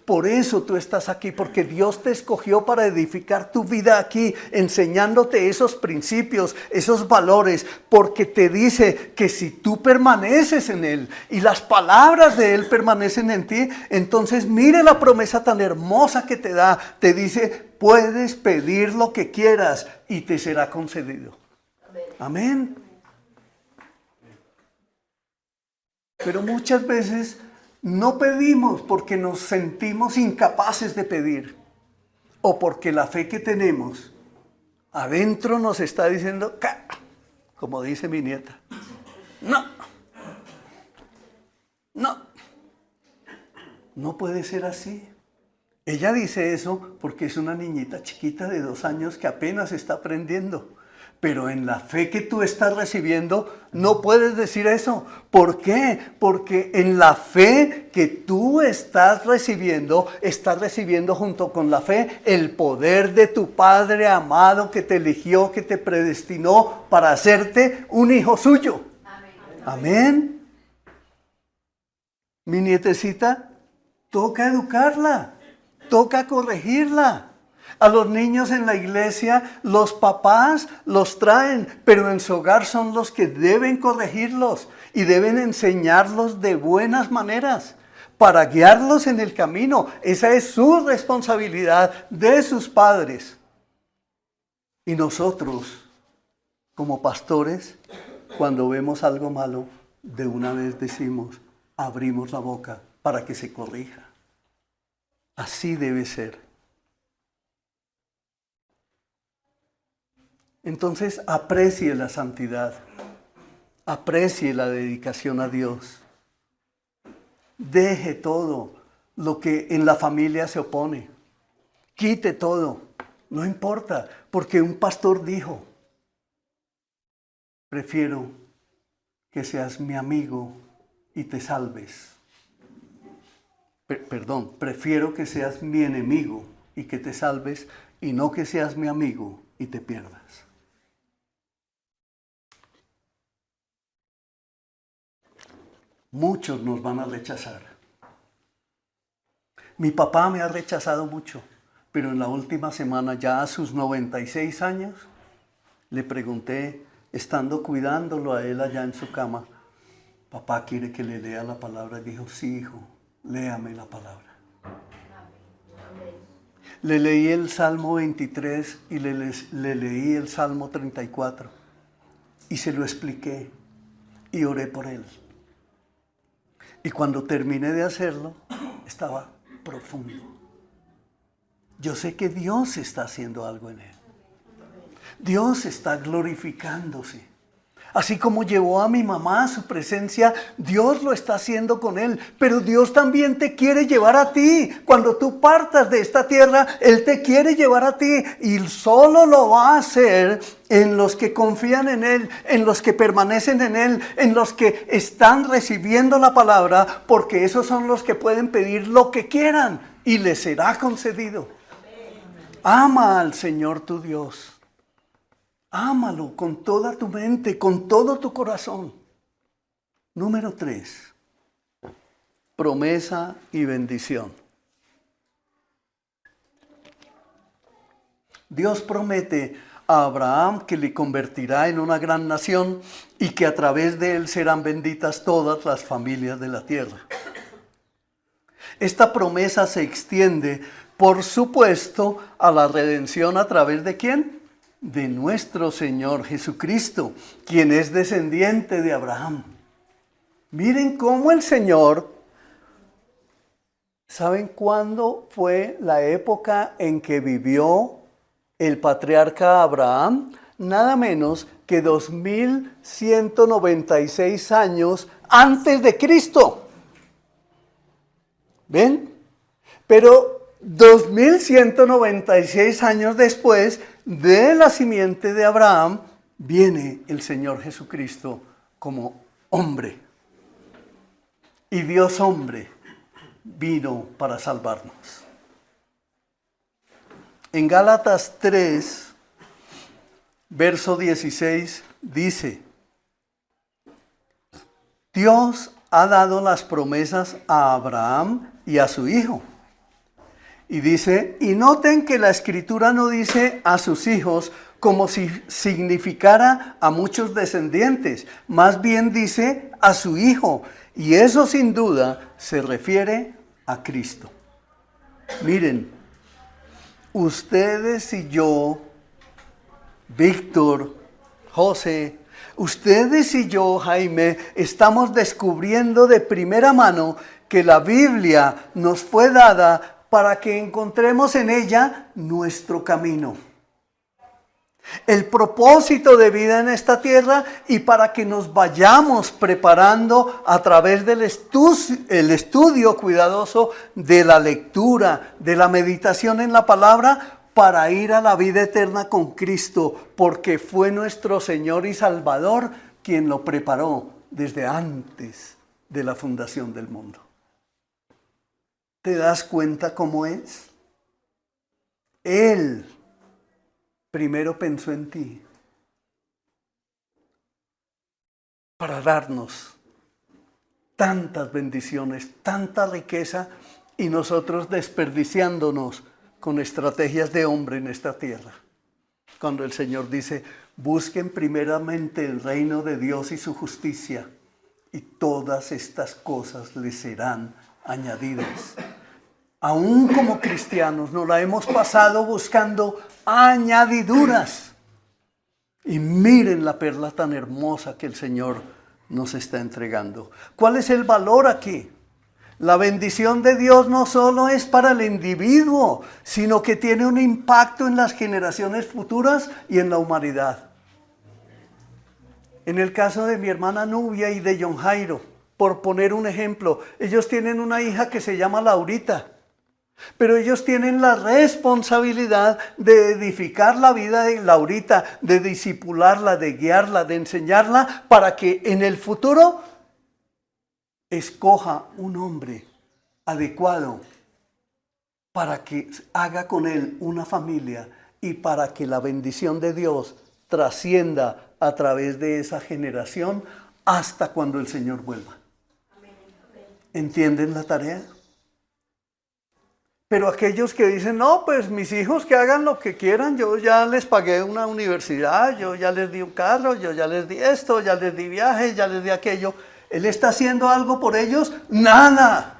Por eso tú estás aquí, porque Dios te escogió para edificar tu vida aquí, enseñándote esos principios, esos valores, porque te dice que si tú permaneces en Él y las palabras de Él permanecen en ti, entonces mire la promesa tan hermosa que te da. Te dice, puedes pedir lo que quieras y te será concedido. Amén. Pero muchas veces no pedimos porque nos sentimos incapaces de pedir o porque la fe que tenemos adentro nos está diciendo, como dice mi nieta, no puede ser así. Ella dice eso porque es una niñita chiquita de 2 años que apenas está aprendiendo. Pero en la fe que tú estás recibiendo, no puedes decir eso. ¿Por qué? Porque en la fe que tú estás recibiendo junto con la fe el poder de tu Padre amado que te eligió, que te predestinó para hacerte un hijo suyo. Amén. Amén. Mi nietecita, toca educarla, toca corregirla. A los niños en la iglesia, los papás los traen, pero en su hogar son los que deben corregirlos y deben enseñarlos de buenas maneras para guiarlos en el camino. Esa es su responsabilidad de sus padres. Y nosotros, como pastores, cuando vemos algo malo, de una vez decimos, abrimos la boca para que se corrija. Así debe ser. Entonces aprecie la santidad, aprecie la dedicación a Dios. Deje todo lo que en la familia se opone. Quite todo, no importa, porque un pastor dijo, prefiero que seas mi amigo y te salves. Prefiero que seas mi enemigo y que te salves, y no que seas mi amigo y te pierdas. Muchos nos van a rechazar. Mi papá me ha rechazado mucho, pero en la última semana, ya a sus 96 años, le pregunté, estando cuidándolo a él allá en su cama, papá, ¿quiere que le lea la palabra? Dijo, sí, hijo, léame la palabra. Le leí el Salmo 23 y le leí el Salmo 34 y se lo expliqué y oré por él. Y cuando terminé de hacerlo, estaba profundo. Yo sé que Dios está haciendo algo en él. Dios está glorificándose. Así como llevó a mi mamá a su presencia, Dios lo está haciendo con él. Pero Dios también te quiere llevar a ti. Cuando tú partas de esta tierra, Él te quiere llevar a ti. Y solo lo va a hacer en los que confían en Él, en los que permanecen en Él, en los que están recibiendo la palabra, porque esos son los que pueden pedir lo que quieran y les será concedido. Ama al Señor tu Dios. Ámalo con toda tu mente, con todo tu corazón. Número 3. Promesa y bendición. Dios promete a Abraham que le convertirá en una gran nación y que a través de él serán benditas todas las familias de la tierra. Esta promesa se extiende, por supuesto, a la redención a través de ¿quién? De nuestro Señor Jesucristo, quien es descendiente de Abraham. Miren cómo el Señor, ¿saben cuándo fue la época en que vivió el patriarca Abraham? Nada menos que 2196 años antes de Cristo. ¿Ven? Pero 2196 años después de la simiente de Abraham, viene el Señor Jesucristo como hombre. Y Dios hombre vino para salvarnos. En Gálatas 3, verso 16, dice: Dios ha dado las promesas a Abraham y a su hijo. Y dice, y noten que la Escritura no dice a sus hijos como si significara a muchos descendientes, más bien dice a su hijo, y eso sin duda se refiere a Cristo. Miren, ustedes y yo, Víctor, José, ustedes y yo, Jaime, estamos descubriendo de primera mano que la Biblia nos fue dada para que encontremos en ella nuestro camino, el propósito de vida en esta tierra, y para que nos vayamos preparando a través del estudio cuidadoso de la lectura, de la meditación en la palabra, para ir a la vida eterna con Cristo, porque fue nuestro Señor y Salvador quien lo preparó desde antes de la fundación del mundo. ¿Te das cuenta cómo es? Él primero pensó en ti para darnos tantas bendiciones, tanta riqueza, y nosotros desperdiciándonos con estrategias de hombre en esta tierra. Cuando el Señor dice, busquen primeramente el reino de Dios y su justicia, y todas estas cosas les serán añadidas. Aún como cristianos nos la hemos pasado buscando añadiduras. Y miren la perla tan hermosa que el Señor nos está entregando. ¿Cuál es el valor aquí? La bendición de Dios no solo es para el individuo, sino que tiene un impacto en las generaciones futuras y en la humanidad. En el caso de mi hermana Nubia y de John Jairo, por poner un ejemplo, ellos tienen una hija que se llama Laurita, pero ellos tienen la responsabilidad de edificar la vida de Laurita, de discipularla, de guiarla, de enseñarla, para que en el futuro escoja un hombre adecuado para que haga con él una familia y para que la bendición de Dios trascienda a través de esa generación hasta cuando el Señor vuelva. ¿Entienden la tarea? Pero aquellos que dicen, no, pues mis hijos que hagan lo que quieran, yo ya les pagué una universidad, yo ya les di un carro, yo ya les di esto, ya les di viajes, ya les di aquello. ¿Él está haciendo algo por ellos? ¡Nada!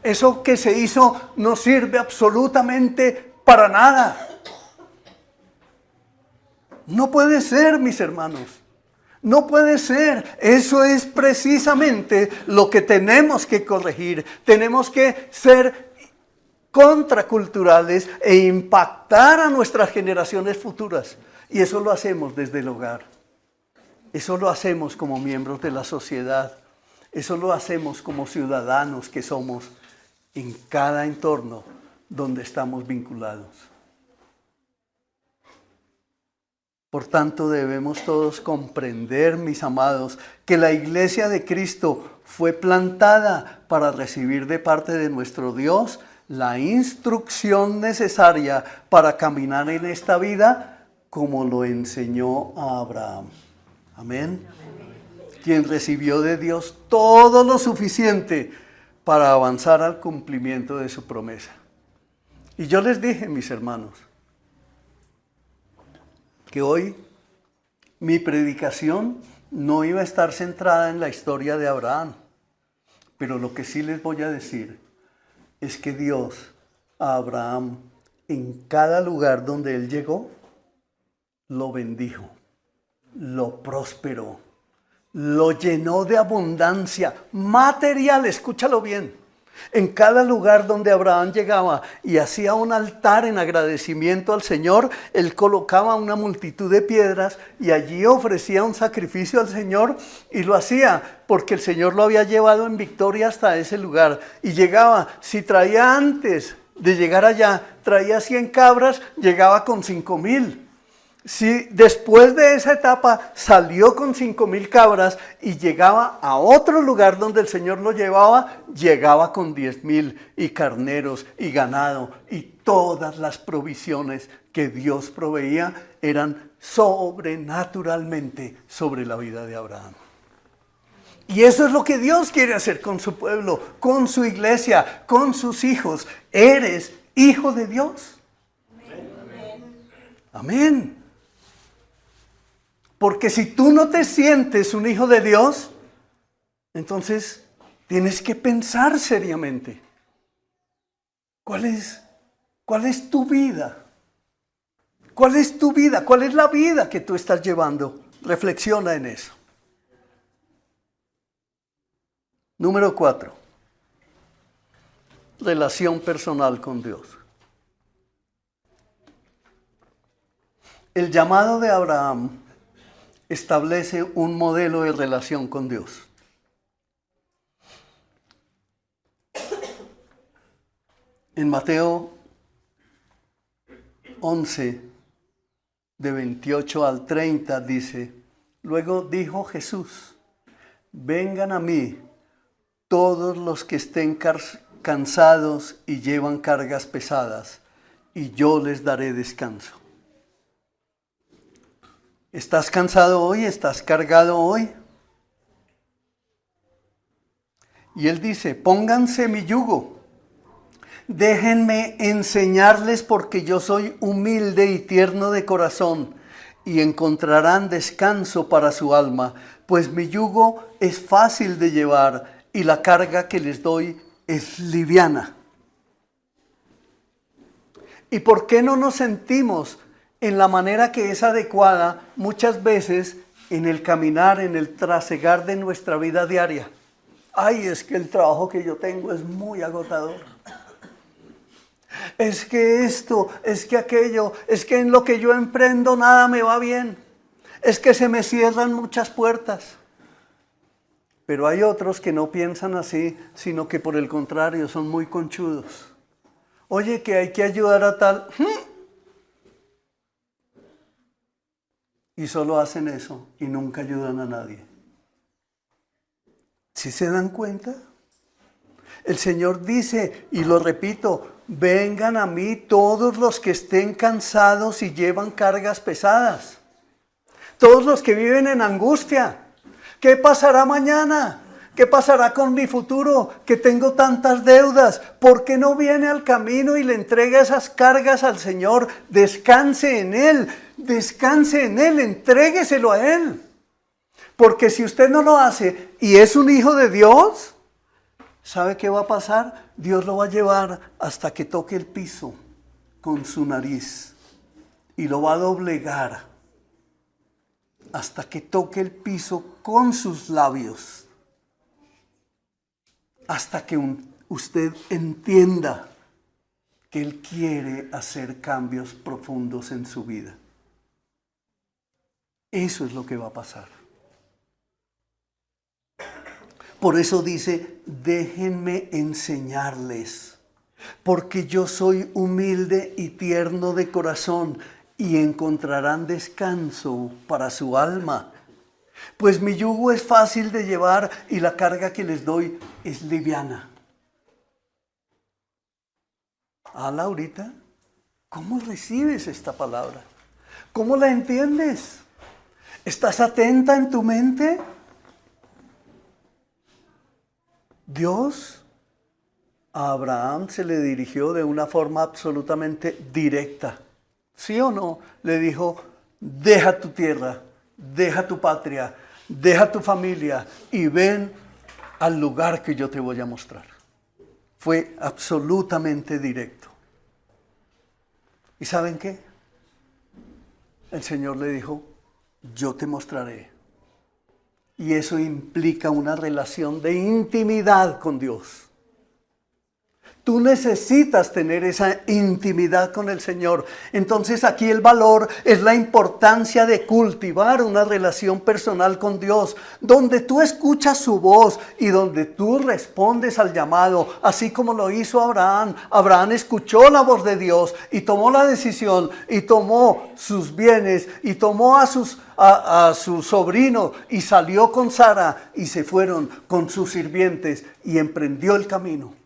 Eso que se hizo no sirve absolutamente para nada. No puede ser, mis hermanos. No puede ser. Eso es precisamente lo que tenemos que corregir. Tenemos que ser contraculturales e impactar a nuestras generaciones futuras. Y eso lo hacemos desde el hogar. Eso lo hacemos como miembros de la sociedad. Eso lo hacemos como ciudadanos que somos en cada entorno donde estamos vinculados. Por tanto, debemos todos comprender, mis amados, que la iglesia de Cristo fue plantada para recibir de parte de nuestro Dios la instrucción necesaria para caminar en esta vida como lo enseñó a Abraham. Amén. Quien recibió de Dios todo lo suficiente para avanzar al cumplimiento de su promesa. Y yo les dije, mis hermanos, que hoy mi predicación no iba a estar centrada en la historia de Abraham, pero lo que sí les voy a decir es que Dios a Abraham, en cada lugar donde él llegó, lo bendijo, lo prosperó, lo llenó de abundancia material, escúchalo bien. En cada lugar donde Abraham llegaba y hacía un altar en agradecimiento al Señor, él colocaba una multitud de piedras y allí ofrecía un sacrificio al Señor, y lo hacía porque el Señor lo había llevado en victoria hasta ese lugar. Y llegaba, si traía antes de llegar allá, traía 100 cabras, llegaba con 5,000. Si después de esa etapa salió con 5,000 cabras y llegaba a otro lugar donde el Señor lo llevaba, llegaba con 10,000 y carneros y ganado, y todas las provisiones que Dios proveía eran sobrenaturalmente sobre la vida de Abraham. Y eso es lo que Dios quiere hacer con su pueblo, con su iglesia, con sus hijos. Eres hijo de Dios. Amén. Porque si tú no te sientes un hijo de Dios, entonces tienes que pensar seriamente. ¿Cuál es tu vida? ¿Cuál es tu vida? ¿Cuál es la vida que tú estás llevando? Reflexiona en eso. Número 4. Relación personal con Dios. El llamado de Abraham establece un modelo de relación con Dios. En Mateo 11, de 28 al 30 dice, luego dijo Jesús, vengan a mí todos los que estén cansados y llevan cargas pesadas, y yo les daré descanso. ¿Estás cansado hoy? ¿Estás cargado hoy? Y él dice, pónganse mi yugo, déjenme enseñarles porque yo soy humilde y tierno de corazón, y encontrarán descanso para su alma, pues mi yugo es fácil de llevar y la carga que les doy es liviana. ¿Y por qué no nos sentimos en la manera que es adecuada muchas veces en el caminar, en el trasegar de nuestra vida diaria? Ay, es que el trabajo que yo tengo es muy agotador. Es que esto, es que aquello, es que en lo que yo emprendo nada me va bien. Es que se me cierran muchas puertas. Pero hay otros que no piensan así, sino que por el contrario son muy conchudos. Oye, que hay que ayudar a tal. Y solo hacen eso y nunca ayudan a nadie. ¿Sí se dan cuenta? El Señor dice, y lo repito, vengan a mí todos los que estén cansados y llevan cargas pesadas. Todos los que viven en angustia. ¿Qué pasará mañana? ¿Qué pasará con mi futuro? Que tengo tantas deudas. ¿Por qué no viene al camino y le entrega esas cargas al Señor? Descanse en Él, entrégueselo a Él. Porque si usted no lo hace y es un hijo de Dios, ¿sabe qué va a pasar? Dios lo va a llevar hasta que toque el piso con su nariz y lo va a doblegar hasta que toque el piso con sus labios, hasta que usted entienda que Él quiere hacer cambios profundos en su vida. Eso es lo que va a pasar. Por eso dice, déjenme enseñarles, porque yo soy humilde y tierno de corazón, y encontrarán descanso para su alma. Pues mi yugo es fácil de llevar y la carga que les doy es liviana. Ah, Laurita, ¿cómo recibes esta palabra? ¿Cómo la entiendes? ¿Estás atenta en tu mente? Dios a Abraham se le dirigió de una forma absolutamente directa. ¿Sí o no? Le dijo, deja tu tierra, deja tu patria, deja tu familia y ven al lugar que yo te voy a mostrar. Fue absolutamente directo. ¿Y saben qué? El Señor le dijo, yo te mostraré. Y eso implica una relación de intimidad con Dios. Tú necesitas tener esa intimidad con el Señor. Entonces aquí el valor es la importancia de cultivar una relación personal con Dios, donde tú escuchas su voz y donde tú respondes al llamado, así como lo hizo Abraham. Abraham escuchó la voz de Dios y tomó la decisión y tomó sus bienes y tomó a su sobrino y salió con Sara y se fueron con sus sirvientes y emprendió el camino.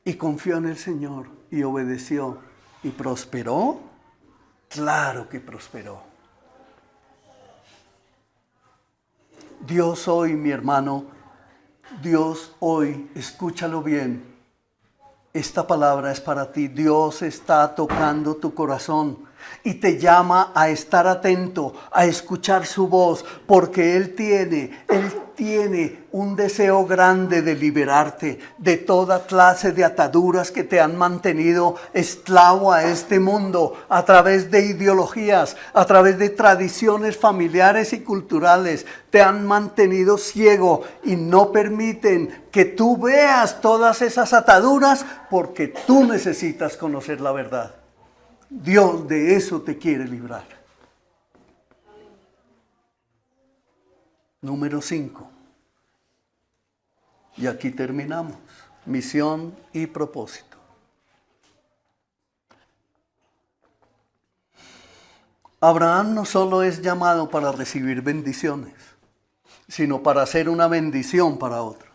Y confió en el Señor y obedeció. ¿Y prosperó? Claro que prosperó. Dios hoy, mi hermano, Dios hoy, escúchalo bien. Esta palabra es para ti. Dios está tocando tu corazón y te llama a estar atento, a escuchar su voz, porque Él tiene un deseo grande de liberarte de toda clase de ataduras que te han mantenido esclavo a este mundo a través de ideologías, a través de tradiciones familiares y culturales. Te han mantenido ciego y no permiten que tú veas todas esas ataduras porque tú necesitas conocer la verdad. Dios de eso te quiere librar. Número 5. Y aquí terminamos. Misión y propósito. Abraham no solo es llamado para recibir bendiciones, sino para ser una bendición para otros.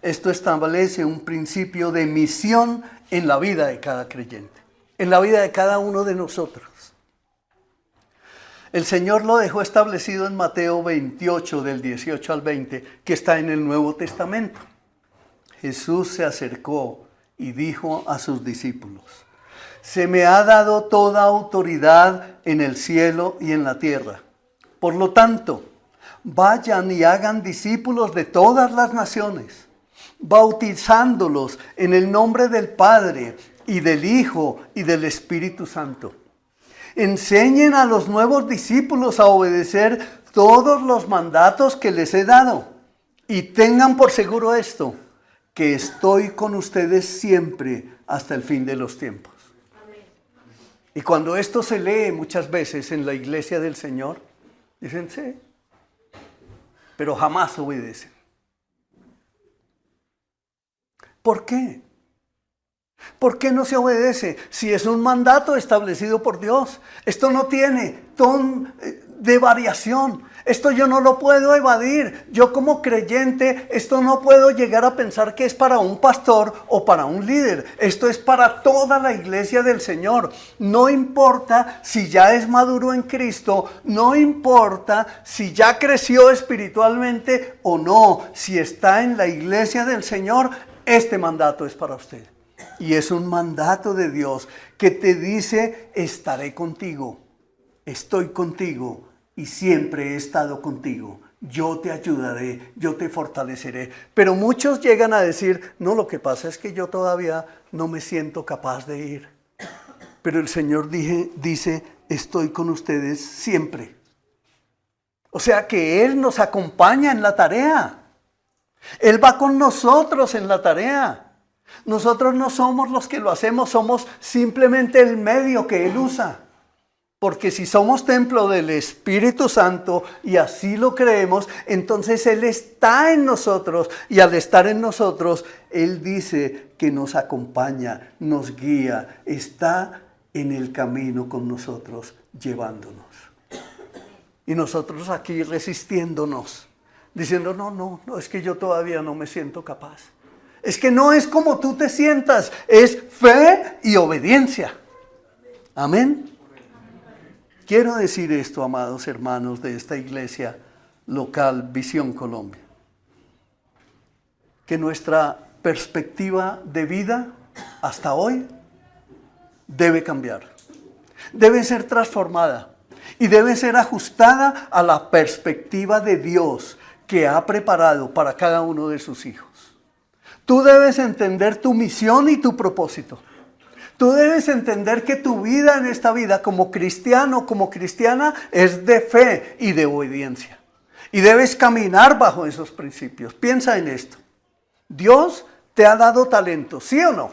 Esto establece un principio de misión en la vida de cada creyente, en la vida de cada uno de nosotros. El Señor lo dejó establecido en Mateo 28, del 18 al 20, que está en el Nuevo Testamento. Jesús se acercó y dijo a sus discípulos: se me ha dado toda autoridad en el cielo y en la tierra. Por lo tanto, vayan y hagan discípulos de todas las naciones, bautizándolos en el nombre del Padre y del Hijo y del Espíritu Santo. Enseñen a los nuevos discípulos a obedecer todos los mandatos que les he dado. Y tengan por seguro esto, que estoy con ustedes siempre hasta el fin de los tiempos. Amén. Y cuando esto se lee muchas veces en la iglesia del Señor, dicen sí, pero jamás obedecen. ¿Por qué? ¿Por qué no se obedece? Si es un mandato establecido por Dios. Esto no tiene ton de variación. Esto yo no lo puedo evadir. Yo como creyente, esto no puedo llegar a pensar que es para un pastor o para un líder. Esto es para toda la iglesia del Señor. No importa si ya es maduro en Cristo, no importa si ya creció espiritualmente o no. Si está en la iglesia del Señor, este mandato es para usted. Y es un mandato de Dios que te dice: estaré contigo, estoy contigo y siempre he estado contigo. Yo te ayudaré, yo te fortaleceré. Pero muchos llegan a decir: no, lo que pasa es que yo todavía no me siento capaz de ir. Pero el Señor dice: estoy con ustedes siempre. O sea que Él nos acompaña en la tarea. Él va con nosotros en la tarea. Nosotros no somos los que lo hacemos, somos simplemente el medio que Él usa. Porque si somos templo del Espíritu Santo y así lo creemos, entonces Él está en nosotros. Y al estar en nosotros, Él dice que nos acompaña, nos guía, está en el camino con nosotros, llevándonos. Y nosotros aquí resistiéndonos, diciendo: no, es que yo todavía no me siento capaz. Es que no es como tú te sientas, es fe y obediencia. Amén. Quiero decir esto, amados hermanos de esta iglesia local, Visión Colombia, que nuestra perspectiva de vida hasta hoy debe cambiar, debe ser transformada y debe ser ajustada a la perspectiva de Dios que ha preparado para cada uno de sus hijos. Tú debes entender tu misión y tu propósito. Tú debes entender que tu vida en esta vida como cristiano, como cristiana, es de fe y de obediencia. Y debes caminar bajo esos principios. Piensa en esto. Dios te ha dado talento, ¿sí o no?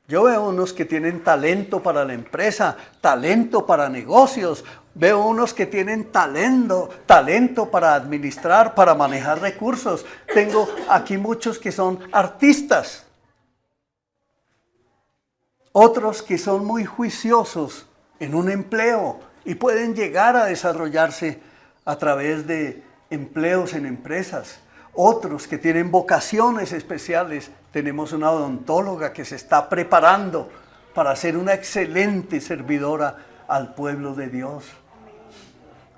Yo veo unos que tienen talento para la empresa, talento para negocios, veo unos que tienen talento para administrar, para manejar recursos. Tengo aquí muchos que son artistas, otros que son muy juiciosos en un empleo y pueden llegar a desarrollarse a través de empleos en empresas. Otros que tienen vocaciones especiales. Tenemos una odontóloga que se está preparando para ser una excelente servidora al pueblo de Dios.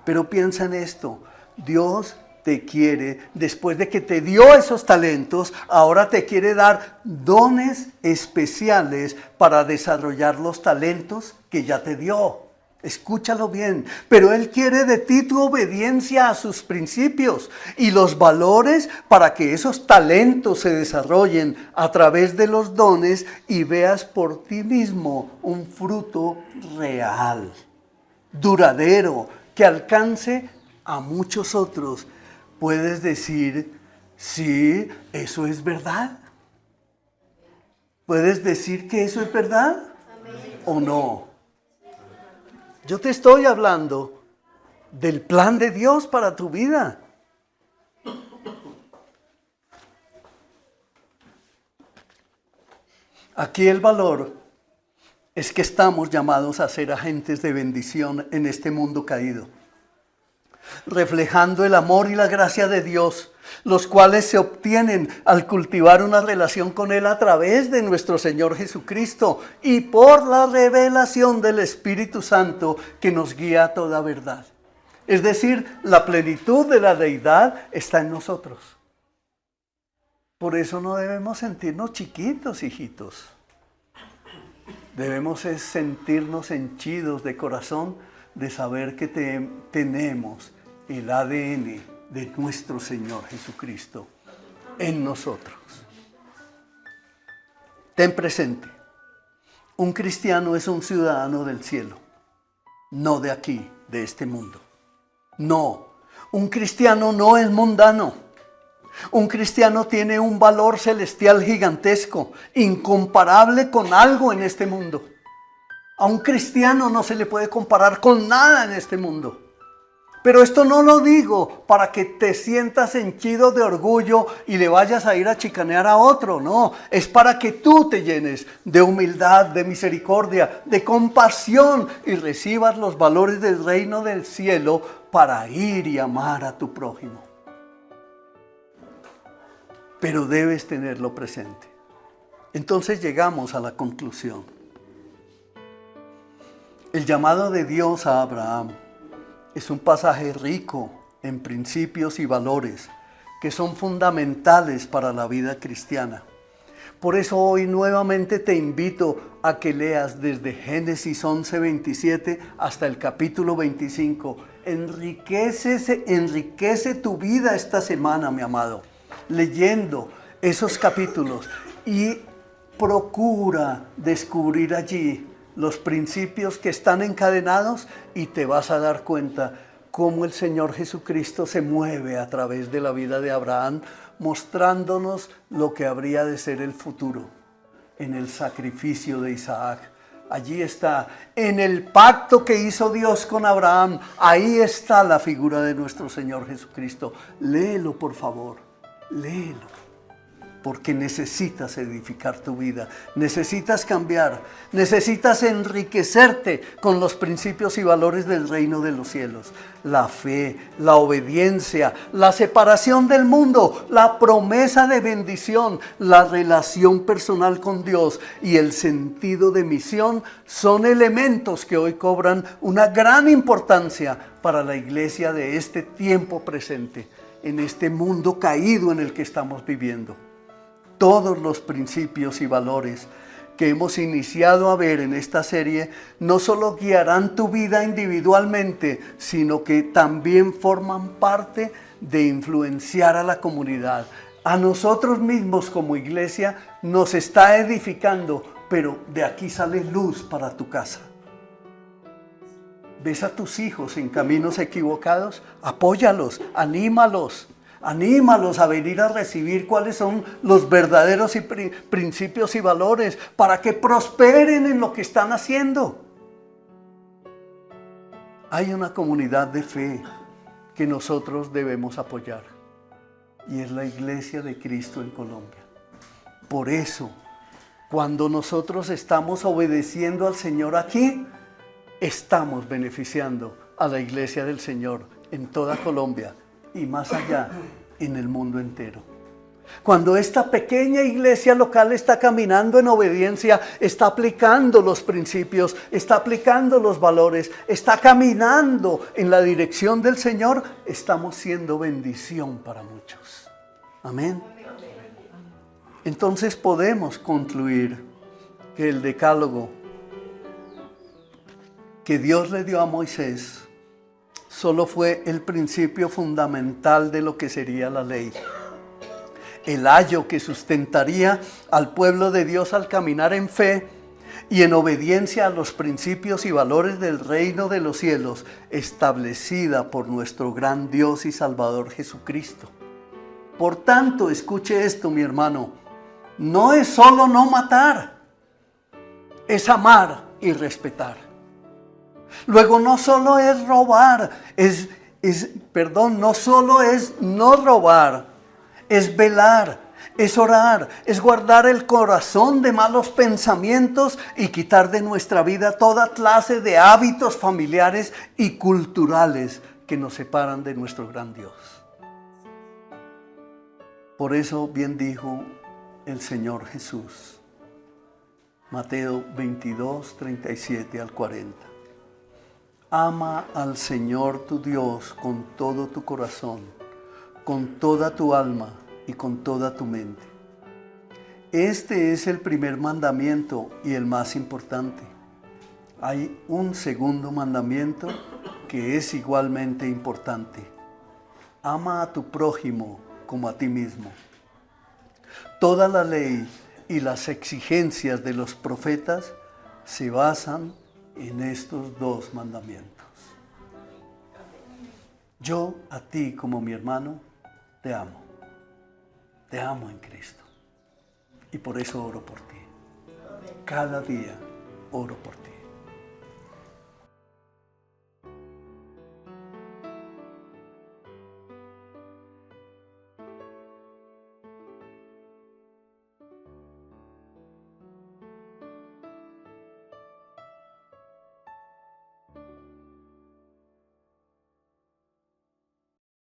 Pero piensa en esto, Dios te quiere, después de que te dio esos talentos, ahora te quiere dar dones especiales para desarrollar los talentos que ya te dio. Escúchalo bien, pero Él quiere de ti tu obediencia a sus principios y los valores para que esos talentos se desarrollen a través de los dones y veas por ti mismo un fruto real, duradero, que alcance a muchos otros. Puedes decir, sí, eso es verdad. ¿Puedes decir que eso es verdad? ¿O no? Yo te estoy hablando del plan de Dios para tu vida. Aquí el valor es que estamos llamados a ser agentes de bendición en este mundo caído, reflejando el amor y la gracia de Dios, los cuales se obtienen al cultivar una relación con Él a través de nuestro Señor Jesucristo y por la revelación del Espíritu Santo que nos guía a toda verdad. Es decir, la plenitud de la deidad está en nosotros. Por eso no debemos sentirnos chiquitos, hijitos. Debemos sentirnos henchidos de corazón de saber que tenemos el ADN de nuestro Señor Jesucristo en nosotros. Ten presente, un cristiano es un ciudadano del cielo, no de aquí, de este mundo. No, un cristiano no es mundano. Un cristiano tiene un valor celestial gigantesco, incomparable con algo en este mundo. A un cristiano no se le puede comparar con nada en este mundo. Pero esto no lo digo para que te sientas henchido de orgullo y le vayas a ir a chicanear a otro. No, es para que tú te llenes de humildad, de misericordia, de compasión y recibas los valores del reino del cielo para ir y amar a tu prójimo. Pero debes tenerlo presente. Entonces llegamos a la conclusión. El llamado de Dios a Abraham es un pasaje rico en principios y valores que son fundamentales para la vida cristiana. Por eso hoy nuevamente te invito a que leas desde Génesis 11:27 hasta el capítulo 25. Enriquece tu vida esta semana, mi amado, leyendo esos capítulos y procura descubrir allí los principios que están encadenados y te vas a dar cuenta cómo el Señor Jesucristo se mueve a través de la vida de Abraham, mostrándonos lo que habría de ser el futuro en el sacrificio de Isaac. Allí está, en el pacto que hizo Dios con Abraham, ahí está la figura de nuestro Señor Jesucristo. Léelo, por favor, léelo. Porque necesitas edificar tu vida, necesitas cambiar, necesitas enriquecerte con los principios y valores del reino de los cielos. La fe, la obediencia, la separación del mundo, la promesa de bendición, la relación personal con Dios y el sentido de misión son elementos que hoy cobran una gran importancia para la iglesia de este tiempo presente, en este mundo caído en el que estamos viviendo. Todos los principios y valores que hemos iniciado a ver en esta serie no solo guiarán tu vida individualmente, sino que también forman parte de influenciar a la comunidad. A nosotros mismos como iglesia nos está edificando, pero de aquí sale luz para tu casa. ¿Ves a tus hijos en caminos equivocados? Apóyalos, anímalos. Anímalos a venir a recibir cuáles son los verdaderos principios y valores para que prosperen en lo que están haciendo. Hay una comunidad de fe que nosotros debemos apoyar y es la Iglesia de Cristo en Colombia. Por eso, cuando nosotros estamos obedeciendo al Señor aquí, estamos beneficiando a la Iglesia del Señor en toda Colombia y más allá, en el mundo entero. Cuando esta pequeña iglesia local está caminando en obediencia, está aplicando los principios, está aplicando los valores, está caminando en la dirección del Señor, estamos siendo bendición para muchos. Amén. Entonces podemos concluir que el decálogo que Dios le dio a Moisés solo fue el principio fundamental de lo que sería la ley. El ayo que sustentaría al pueblo de Dios al caminar en fe y en obediencia a los principios y valores del reino de los cielos, establecida por nuestro gran Dios y Salvador Jesucristo. Por tanto, escuche esto, mi hermano, no es solo no matar, es amar y respetar. Luego no solo es robar, no solo es no robar, es velar, es orar, es guardar el corazón de malos pensamientos y quitar de nuestra vida toda clase de hábitos familiares y culturales que nos separan de nuestro gran Dios. Por eso bien dijo el Señor Jesús, Mateo 22, 37 al 40. Ama al Señor tu Dios con todo tu corazón, con toda tu alma y con toda tu mente. Este es el primer mandamiento y el más importante. Hay un segundo mandamiento que es igualmente importante. Ama a tu prójimo como a ti mismo. Toda la ley y las exigencias de los profetas se basan en estos dos mandamientos. Yo a ti como mi hermano te amo en Cristo y por eso oro por ti. Cada día oro por ti.